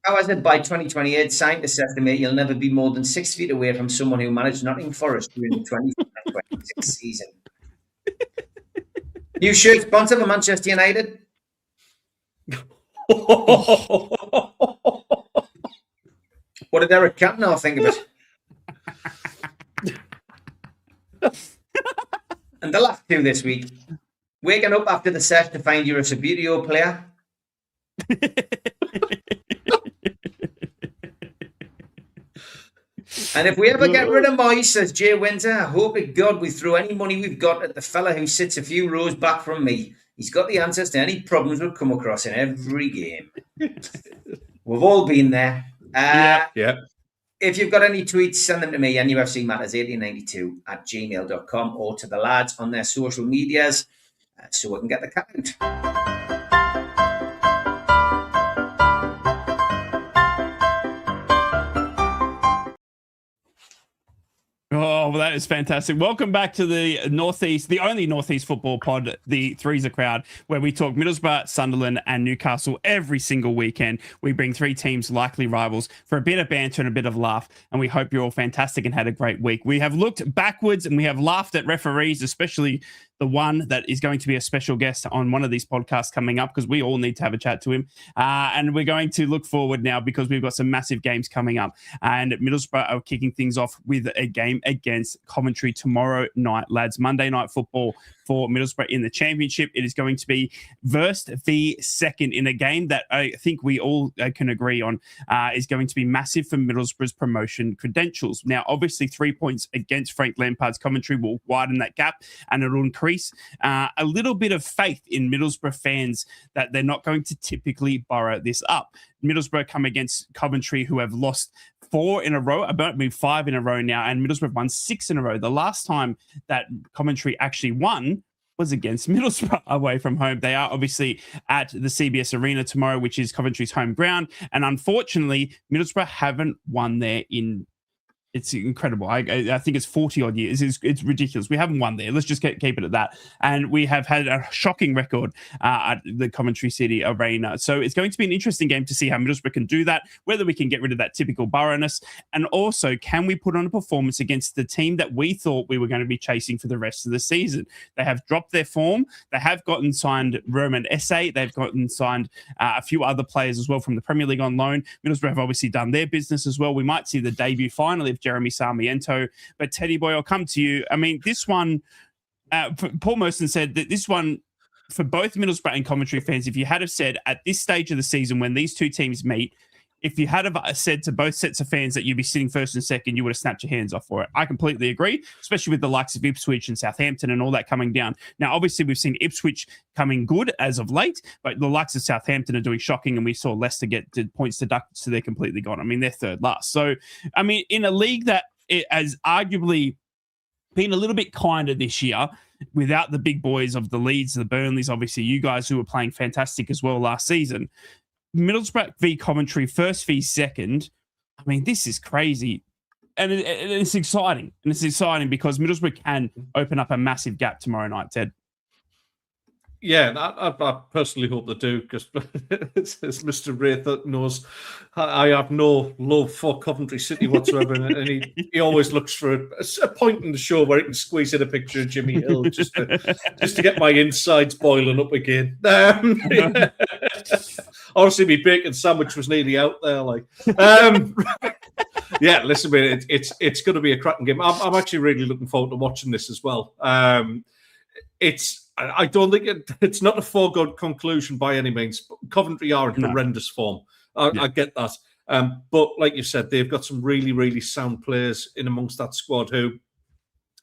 However, by 2028, scientists estimate you'll never be more than 6 feet away from someone who managed Nottingham Forest during the 2025-26 season. New shirt sponsor for Manchester United. What did Eric Cantona think of it? And the last two this week. Waking up after the set to find you're a Subbuteo player. And if we ever get rid of Moyes, says Jay Winter, I hope to God we throw any money we've got at the fella who sits a few rows back from me. He's got the answers to any problems we'll come across in every game. We've all been there. Yeah. If you've got any tweets, send them to me, nufcmatters1892@gmail.com, or to the lads on their social medias so we can get the count. Oh, well, that is fantastic. Welcome back to the Northeast, the only Northeast football pod, the Three's a Crowd, where we talk Middlesbrough, Sunderland and Newcastle every single weekend. We bring 3 teams, likely rivals, for a bit of banter and a bit of laugh, and we hope you're all fantastic and had a great week. We have looked backwards and we have laughed at referees, especially the one that is going to be a special guest on one of these podcasts coming up, because we all need to have a chat to him. And we're going to look forward now because we've got some massive games coming up. And Middlesbrough are kicking things off with a game against Coventry tomorrow night, lads. Monday night football for Middlesbrough in the Championship. It is going to be first v second in a game that I think we all can agree on is going to be massive for Middlesbrough's promotion credentials. Now, obviously, 3 points against Frank Lampard's Coventry will widen that gap, and it'll increase a little bit of faith in Middlesbrough fans that they're not going to typically borrow this up. Middlesbrough come against Coventry, who have lost 4 in a row, about 5 in a row now, and Middlesbrough won 6 in a row. The last time that Coventry actually won was against Middlesbrough away from home. They are obviously at the CBS Arena tomorrow, which is Coventry's home ground, and unfortunately, Middlesbrough haven't won there in It's incredible. I think it's 40 odd years. It's ridiculous. We haven't won there. Let's just keep it at that. And we have had a shocking record at the Coventry City Arena. So it's going to be an interesting game to see how Middlesbrough can do that, whether we can get rid of that typical Boroughness, and also can we put on a performance against the team that we thought we were going to be chasing for the rest of the season. They have dropped their form. They have gotten signed Roman Esse. They've gotten signed a few other players as well from the Premier League on loan. Middlesbrough have obviously done their business as well. We might see the debut finally of Jeremy Sarmiento. But Teddy boy, I'll come to you. I mean, this one, Paul Merson said that this one, for both Middlesbrough and Coventry fans, if you had have said at this stage of the season when these two teams meet, if you had have said to both sets of fans that you'd be sitting first and second, you would have snapped your hands off for it. I completely agree, especially with the likes of Ipswich and Southampton and all that coming down. Now, obviously, we've seen Ipswich coming good as of late, but the likes of Southampton are doing shocking, and we saw Leicester get points deducted, so they're completely gone. I mean, they're third last. So, I mean, in a league that it has arguably been a little bit kinder this year, without the big boys of the Leeds, the Burnleys, obviously you guys who were playing fantastic as well last season, Middlesbrough v Coventry, first v second. I mean, this is crazy. And it's exciting. And it's exciting because Middlesbrough can open up a massive gap tomorrow night, Ted. Yeah, I personally hope they do, because as Mr. Wraith knows, I have no love for Coventry City whatsoever, and he always looks for a point in the show where he can squeeze in a picture of Jimmy Hill just to get my insides boiling up again. Honestly, my bacon sandwich was nearly out there. Yeah, listen, man, it's going to be a cracking game. I'm actually really looking forward to watching this as well. I don't think it's not a foregone conclusion by any means. Coventry are in horrendous form. I get that. But like you said, they've got some really, really sound players in amongst that squad who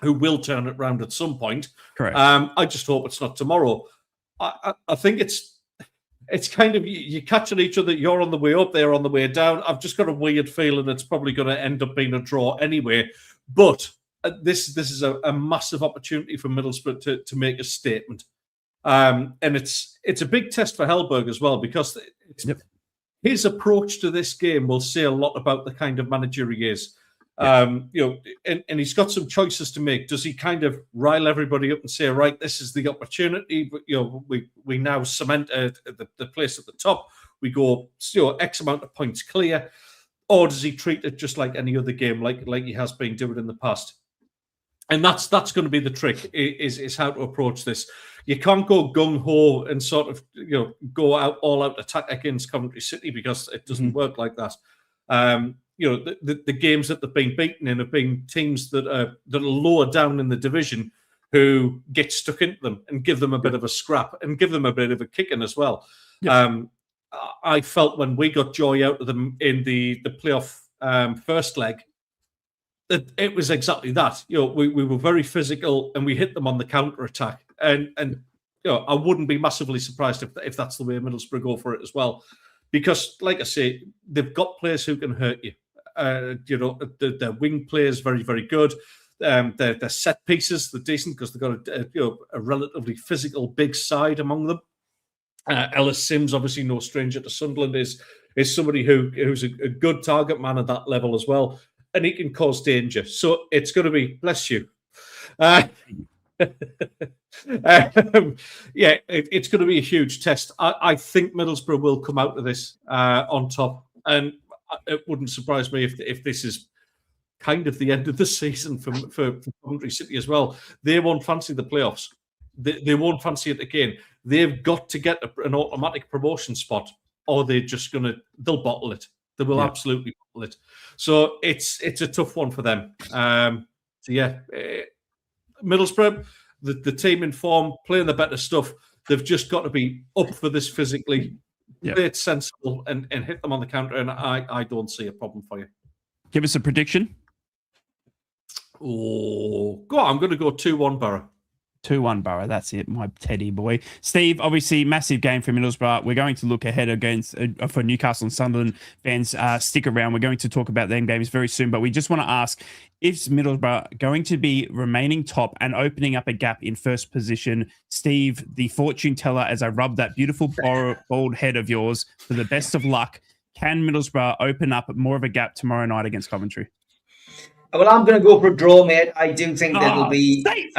will turn it around at some point. Correct. I just hope it's not tomorrow. I think it's kind of, you're catching each other. You're on the way up, they're on the way down. I've just got a weird feeling it's probably going to end up being a draw anyway. But this is a massive opportunity for Middlesbrough to make a statement. And it's a big test for Hellberg as well, because his approach to this game will say a lot about the kind of manager he is. And he's got some choices to make. Does he kind of rile everybody up and say, right, this is the opportunity, but we now cement the place at the top, we go X amount of points clear, or does he treat it just like any other game, like he has been doing in the past? And that's going to be the trick, is how to approach this. You can't go gung-ho and sort of go all out attack against Coventry City, because it doesn't work like that. The games that they've been beaten in have been teams that are lower down in the division, who get stuck into them and give them a bit of a scrap and give them a bit of a kicking as well. I felt when we got joy out of them in the playoff first leg, that it was exactly that. We were very physical and we hit them on the counter attack, and I wouldn't be massively surprised if that's the way Middlesbrough go for it as well, because like I say, they've got players who can hurt you. Their wing players very, very good. Their set pieces, they're decent because they've got a relatively physical big side among them. Ellis Sims, obviously no stranger to Sunderland, is somebody who's a good target man at that level as well, and he can cause danger. So it's going to be, bless you. It's going to be a huge test. I think Middlesbrough will come out of this on top, and it wouldn't surprise me if this is kind of the end of the season for Coventry City as well. They won't fancy the playoffs. They won't fancy it again. They've got to get an automatic promotion spot, or they'll bottle it. They will absolutely bottle it. So it's a tough one for them. Middlesbrough, the team in form, playing the better stuff. They've just got to be up for this physically, play it sensible, and hit them on the counter. And I don't see a problem for you. Give us a prediction. Oh, go on. I'm going to go 2-1 Borough. 2-1 Borough. That's it, my Teddy boy. Steve, obviously, massive game for Middlesbrough. We're going to look ahead against for Newcastle and Sunderland fans. Stick around. We're going to talk about them games very soon, but we just want to ask, is Middlesbrough going to be remaining top and opening up a gap in first position? Steve, the fortune teller, as I rub that beautiful bald head of yours for the best of luck, can Middlesbrough open up more of a gap tomorrow night against Coventry? Well, I'm going to go for a draw, mate. I do think that it'll be. Safe.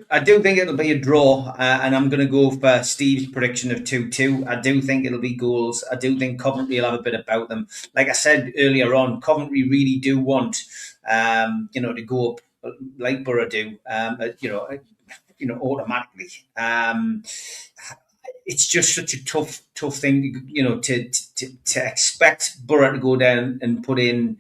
I do think it'll be a draw, and I'm going to go for Steve's prediction of 2-2. I do think it'll be goals. I do think Coventry will have a bit about them. Like I said earlier on, Coventry really do want, to go up like Borough do, automatically. It's just such a tough thing, to expect Borough to go down and put in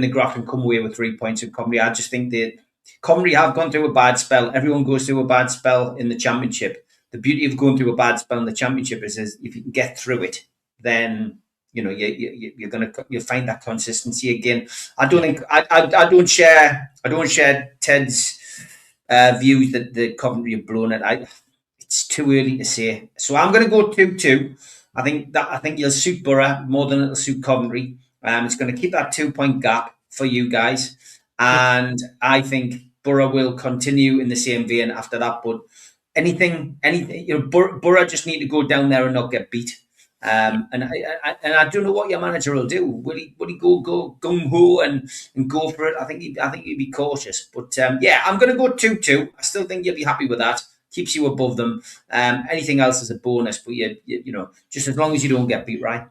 the graft and come away with 3 points in Coventry. I just think that Coventry have gone through a bad spell. Everyone goes through a bad spell in the Championship. The beauty of going through a bad spell in the Championship is if you can get through it, then you'll find that consistency again. I don't share Ted's views that the Coventry have blown it. It's too early to say. So I'm going to go 2-2. I think you'll suit Borough more than it'll suit Coventry. It's going to keep that 2 point gap for you guys. And I think Borough will continue in the same vein after that. But anything, Borough just need to go down there and not get beat. And I don't know what your manager will do. Will he go gung ho and go for it? I think he'd be cautious. But I'm going to go 2-2. I still think you'll be happy with that. Keeps you above them. Anything else is a bonus, but just as long as you don't get beat, right?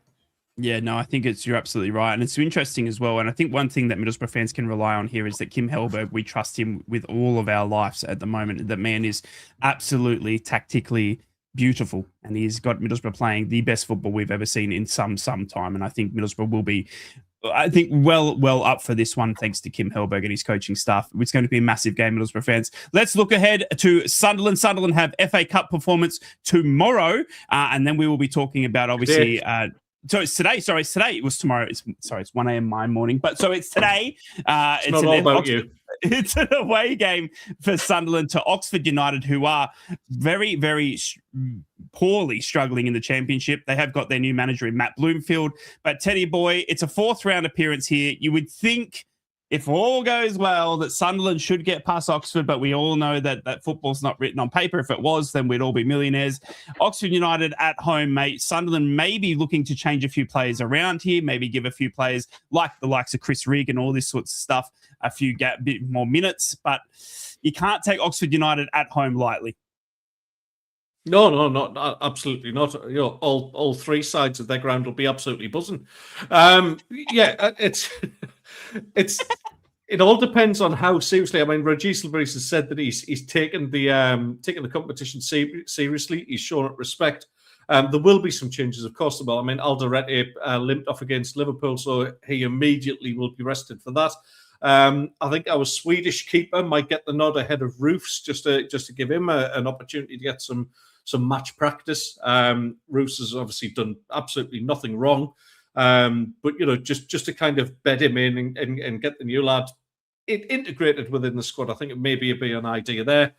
Yeah, no, I think you're absolutely right. And it's interesting as well. And I think one thing that Middlesbrough fans can rely on here is that Kim Hellberg, we trust him with all of our lives at the moment. That man is absolutely tactically beautiful. And he's got Middlesbrough playing the best football we've ever seen in some time. And I think Middlesbrough will be, well up for this one, thanks to Kim Hellberg and his coaching staff. It's going to be a massive game, Middlesbrough fans. Let's look ahead to Sunderland. Sunderland have FA Cup performance tomorrow. And then we will be talking about, obviously... So it's today. Sorry, it's today. It was tomorrow. It's 1 a.m. my morning. But so it's today. It's not all about you. It's an away game for Sunderland to Oxford United, who are very, very poorly struggling in the Championship. They have got their new manager in Matt Bloomfield. But Teddy boy, it's a 4th round appearance here. You would think, if all goes well, that Sunderland should get past Oxford, but we all know that football's not written on paper. If it was, then we'd all be millionaires. Oxford United at home, mate. Sunderland may be looking to change a few players around here, maybe give a few players like the likes of Chris Rigg and all this sorts of stuff a bit more minutes, but you can't take Oxford United at home lightly. No, not absolutely not. All 3 sides of their ground will be absolutely buzzing. It all depends on how seriously. I mean, Regis Labrice has said that he's taken the competition seriously. He's shown it respect. There will be some changes, of course. I mean, Alderete limped off against Liverpool, so he immediately will be rested for that. I think our Swedish keeper might get the nod ahead of Roofs, just to give him an opportunity to get some match practice. Roofs has obviously done absolutely nothing wrong. But just to kind of bed him in and get the new lad integrated within the squad, I think it may be an idea there.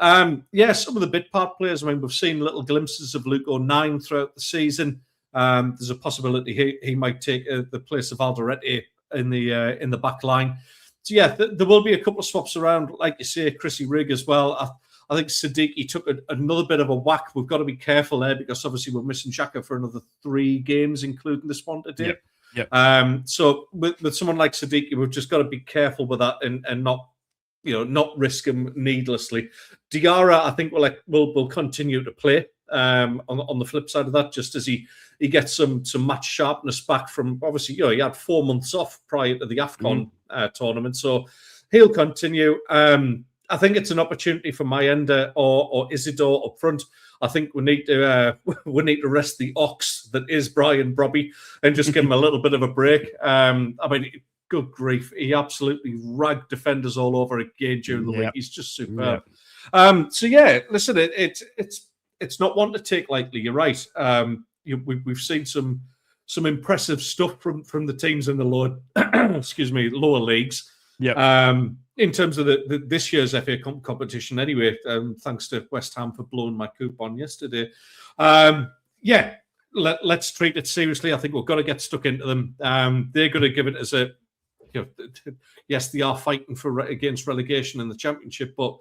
Some of the bit part players. I mean, we've seen little glimpses of Luke O'Nien throughout the season. There's a possibility he might take the place of Alderete in the back line. So there will be a couple of swaps around, like you say, Chrissy Rigg as well. I think Siddiqui took another bit of a whack. We've got to be careful there because obviously we're missing Xhaka for another 3 games, including this one today. Yep. So with someone like Siddiqui, we've just got to be careful with that and not risk him needlessly. Diarra, I think, will continue to play on the flip side of that, just as he gets some match sharpness back from, obviously, he had 4 months off prior to the AFCON tournament, so he'll continue. I think it's an opportunity for Mayenda or Isidore up front. I think we need to rest the ox that is Brian Brobby and just give him a little bit of a break. I mean, good grief, he absolutely ragged defenders all over again during the week. He's just superb. Listen, it's not one to take lightly. You're right. We've seen some impressive stuff from the teams in the lower leagues. Yeah. In terms of this year's FA Cup competition, anyway, thanks to West Ham for blowing my coupon yesterday. Let's treat it seriously. I think we've got to get stuck into them. They're going to give it as yes, they are fighting against relegation in the Championship, but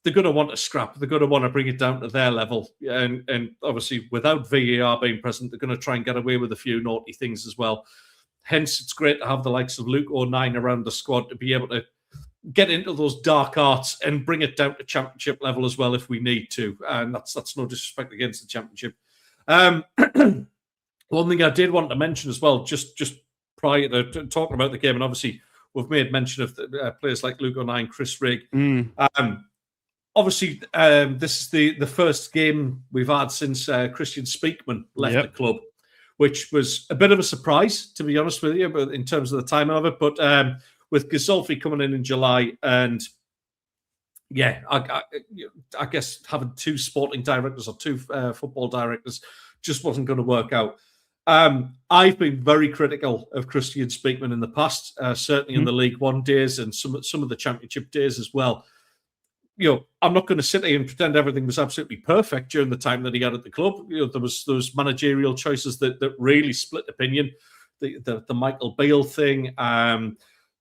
they're going to want to scrap. They're going to want to bring it down to their level. And obviously, without VAR being present, they're going to try and get away with a few naughty things as well. Hence, it's great to have the likes of Luke O'Nien around the squad to be able to get into those dark arts and bring it down to championship level as well if we need to. And that's no disrespect against the championship. One thing I did want to mention as well, just prior to talking about the game, and obviously we've made mention of players like Luke O'Nien, Chris Rigg. Obviously, this is the first game we've had since Christian Speakman left the club, which was a bit of a surprise, to be honest with you, but in terms of the timing of it. But with Gazolfi coming in July, and I guess having two sporting directors or two football directors just wasn't going to work out. I've been very critical of Christian Speakman in the past, certainly in the League One days and some of the Championship days as well. I'm not going to sit here and pretend everything was absolutely perfect during the time that he had at the club. There was managerial choices that really split opinion. The Michael Beale thing.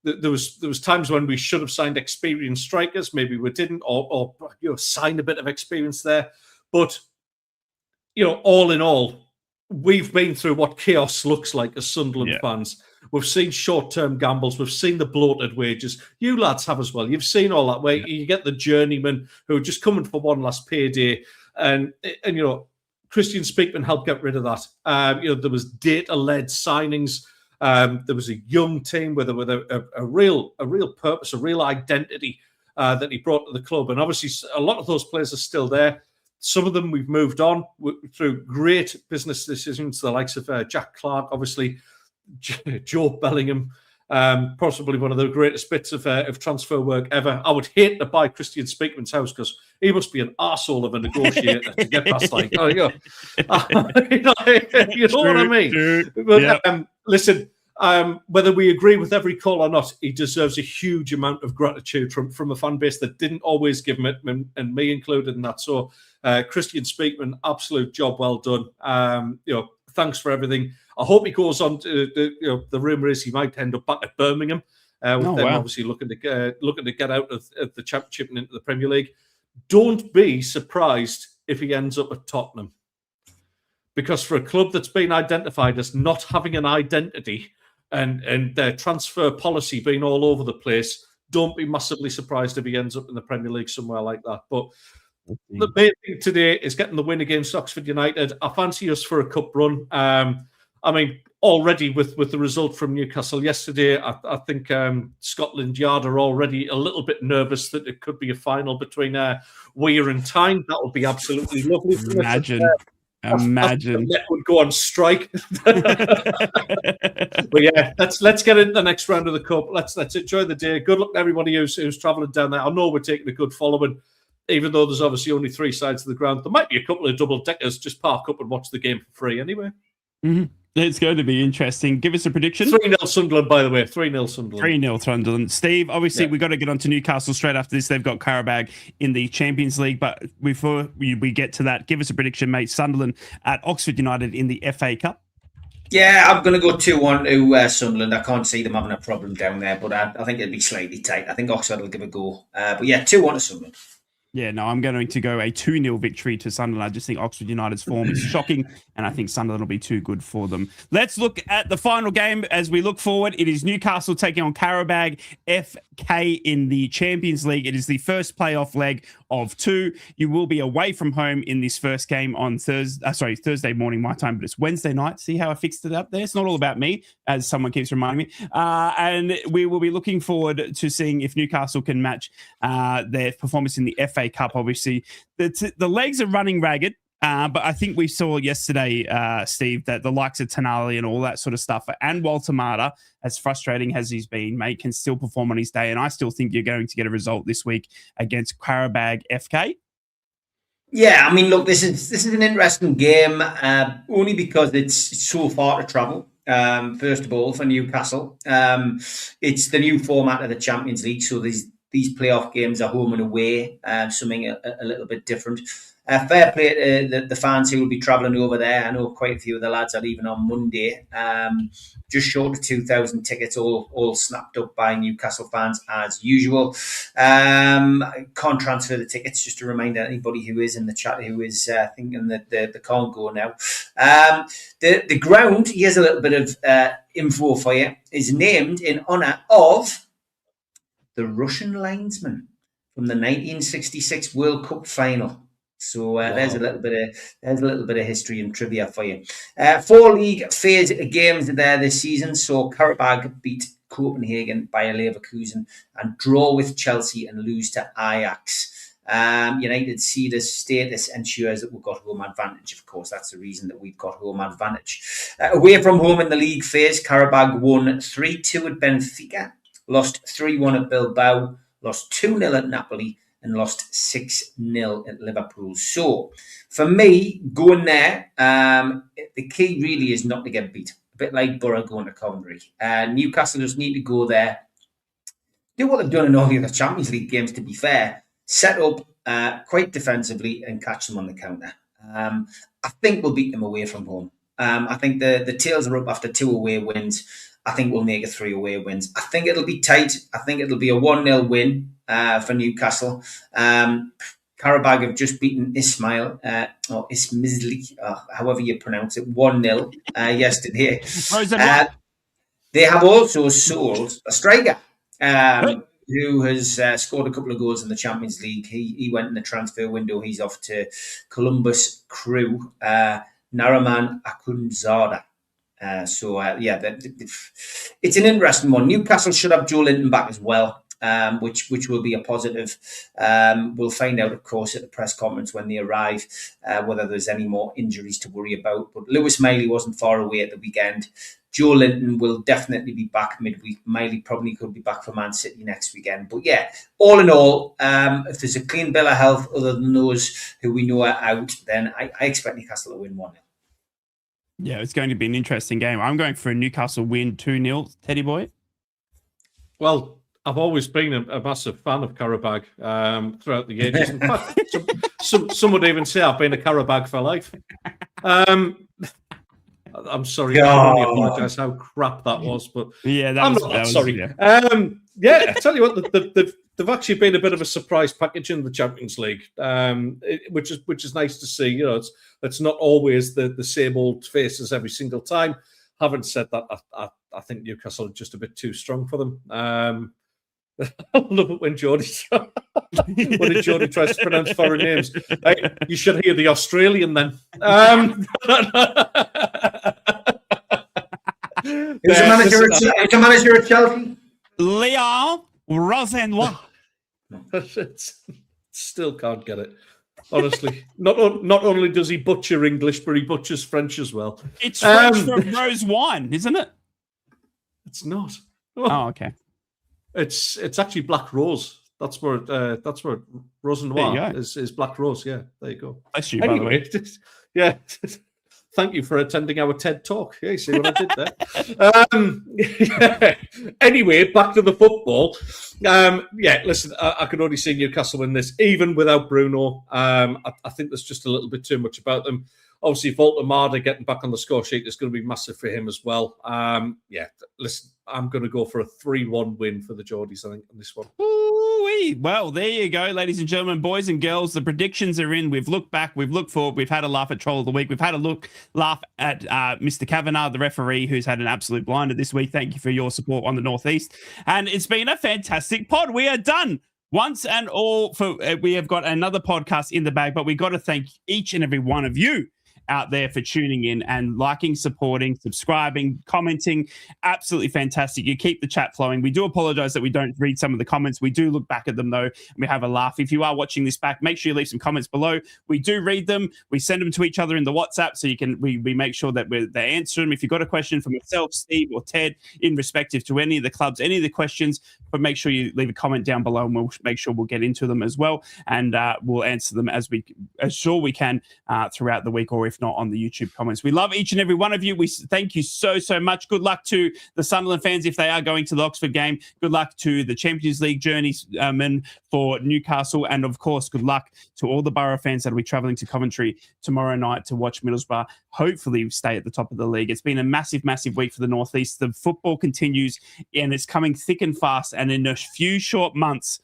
There was times when we should have signed experienced strikers. Maybe we didn't, or signed a bit of experience there. But all in all, we've been through what chaos looks like as Sunderland fans. We've seen short-term gambles. We've seen the bloated wages. You lads have as well. You've seen all that where you get the journeymen who are just coming for one last payday. And Christian Speakman helped get rid of that. There was data-led signings. There was a young team with a real purpose, a real identity that he brought to the club. And obviously, a lot of those players are still there. Some of them we've moved on through great business decisions, the likes of Jack Clark, obviously, Joe Bellingham, possibly one of the greatest bits of transfer work ever. I would hate to buy Christian Speakman's house because he must be an arsehole of a negotiator to get past you know what I mean? But listen, whether we agree with every call or not, he deserves a huge amount of gratitude from a fan base that didn't always give him it, and me included in that. So, Christian Speakman, absolute job well done. Thanks for everything. I hope he goes on to the rumour is he might end up back at Birmingham, with them obviously looking to get out of the Championship and into the Premier League. Don't be surprised if he ends up at Tottenham, because for a club that's been identified as not having an identity and their transfer policy being all over the place, don't be massively surprised if he ends up in the Premier League somewhere like that. But the main thing today is getting the win against Oxford United. I fancy us for a cup run. Already with the result from Newcastle yesterday, I think Scotland Yard are already a little bit nervous that it could be a final between Weir and Tyne. That would be absolutely lovely. Imagine that would go on strike. But yeah, let's get into the next round of the cup. Let's enjoy the day. Good luck to everybody who's travelling down there. I know we're taking a good following, even though there's obviously only three sides of the ground. There might be a couple of double deckers. Just park up and watch the game for free anyway. It's going to be interesting. Give us a prediction. 3-0 Sunderland, by the way. 3-0 Sunderland. 3-0 Sunderland. Steve, obviously, we've got to get on to Newcastle straight after this. They've got Qarabag in the Champions League. But before we get to that, give us a prediction, mate. Sunderland at Oxford United in the FA Cup. Yeah, I'm going to go 2-1 to Sunderland. I can't see them having a problem down there, but I think it'll be slightly tight. I think Oxford will give a go. But yeah, 2-1 to Sunderland. Yeah, no, I'm going to go a 2-0 victory to Sunderland. I just think Oxford United's form is shocking, and I think Sunderland will be too good for them. Let's look at the final game as we look forward. It is Newcastle taking on Qarabag FK in the Champions League. It is the first playoff leg of two. You will be away from home in this first game on Thursday morning my time, but it's Wednesday night. See how I fixed it up there? It's not all about me, as someone keeps reminding me. And we will be looking forward to seeing if Newcastle can match their performance in the FA Cup. Obviously, the legs are running ragged, but I think we saw yesterday, Steve, that the likes of Tonali and all that sort of stuff, and Walter Mata, as frustrating as he's been, mate, can still perform on his day. And I still think you're going to get a result this week against Qarabag FK. Yeah, I mean, look, this is an interesting game, only because it's so far to travel. First of all, for Newcastle, it's the new format of the Champions League, so these playoff games are home and away, something a little bit different. Fair play to the fans who will be travelling over there. I know quite a few of the lads are leaving on Monday. Just short of 2,000 tickets, all snapped up by Newcastle fans as usual. Can't transfer the tickets, just to remind anybody who is in the chat who is thinking that they can't go now. The ground, here's a little bit of info for you, is named in honour of the Russian linesman from the 1966 World Cup final. So wow. There's a little bit of history and trivia for you. 4 league phase games there this season. So Karabag beat Copenhagen by Leverkusen and draw with Chelsea and lose to Ajax. United see the status ensures that we've got home advantage. Of course, that's the reason that we've got home advantage. Away from home in the league phase, Karabag won 3-2 at Benfica, lost 3-1 at Bilbao, lost 2-0 at Napoli, and lost 6-0 at Liverpool. So, for me, going there, the key really is not to get beat. A bit like Borough going to Coventry. Newcastle just need to go there, do what they've done in all the other Champions League games, to be fair. Set up quite defensively and catch them on the counter. I think we'll beat them away from home. I think the tails are up after 2 away wins. I think we'll make it 3 away wins. I think it'll be tight. I think it'll be a 1-0 win for Newcastle. Karabag have just beaten Ismail, or Ismizli, however you pronounce it, 1-0 yesterday. They have also sold a striker who has scored a couple of goals in the Champions League. He went in the transfer window. He's off to Columbus Crew, Naraman Akunzada. It's an interesting one. Newcastle should have Joe Linton back as well, which will be a positive. We'll find out, of course, at the press conference when they arrive whether there's any more injuries to worry about. But Lewis Miley wasn't far away at the weekend. Joe Linton will definitely be back midweek. Miley probably could be back for Man City next weekend. But yeah, all in all, if there's a clean bill of health other than those who we know are out, then I expect Newcastle to win 1-0. Yeah, it's going to be an interesting game. I'm going for a Newcastle win 2-0, Teddy boy. Well, I've always been a massive fan of Karabag throughout the ages. In fact, some would even say I've been a Karabag for life. I'm sorry, I can only apologise how crap that was, but yeah, I'm not that sorry. Yeah. I tell you what, they've actually been a bit of a surprise package in the Champions League, which is nice to see. You know, it's not always the same old faces every single time. Having said that, I think Newcastle are just a bit too strong for them. I love it when Geordie tries to pronounce foreign names. You should hear the Australian then. Who's the manager at Chelsea? Leon Rosenois. Still can't get it. Honestly, not only does he butcher English, but he butchers French as well. It's French for rose wine, isn't it? It's not. Oh, okay. It's actually Black Rose. That's where Rose Noir is Black Rose. Yeah, there you go. Bless you, anyway, by the way. Yeah. Thank you for attending our TED Talk. Yeah, you see what I did there? Anyway, back to the football. Listen, I could already see Newcastle win this, even without Bruno. I think there's just a little bit too much about them. Obviously, Voltemada getting back on the score sheet is going to be massive for him as well. Listen, I'm going to go for a 3-1 win for the Geordies, I think, on this one. Ooh-wee. Well, there you go, ladies and gentlemen, boys and girls. The predictions are in. We've looked back. We've looked forward. We've had a laugh at Troll of the Week. We've had a laugh at Mr. Kavanagh, the referee, who's had an absolute blinder this week. Thank you for your support on the Northeast. And it's been a fantastic pod. We are done. Once and all, we have got another podcast in the bag, but we got to thank each and every one of you out there for tuning in and liking, supporting, subscribing, commenting. Absolutely fantastic. You keep the chat flowing. We do apologize that we don't read some of the comments. We do look back at them, though, and we have a laugh. If you are watching this back, make sure you leave some comments below. We do read them. We send them to each other in the WhatsApp, so we make sure that they answer them. If you've got a question for myself, Steve, or Ted, in respective to any of the clubs, any of the questions, but make sure you leave a comment down below, and we'll make sure we'll get into them as well, and we'll answer them as sure we can throughout the week, or if not on the YouTube comments. We love each and every one of you. We thank you so much. Good luck to the Sunderland fans if they are going to the Oxford game. Good luck to the Champions League journeymen for Newcastle. And, of course, good luck to all the Borough fans that will be travelling to Coventry tomorrow night to watch Middlesbrough hopefully stay at the top of the league. It's been a massive week for the North East. The football continues, and it's coming thick and fast. And in a few short months,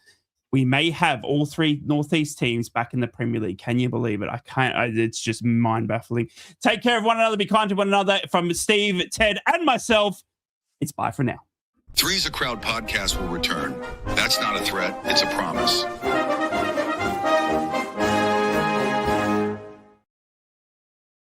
we may have all three Northeast teams back in the Premier League. Can you believe it? I can't. It's just mind-baffling. Take care of one another. Be kind to one another. From Steve, Ted, and myself, it's bye for now. Three's a Crowd podcast will return. That's not a threat. It's a promise.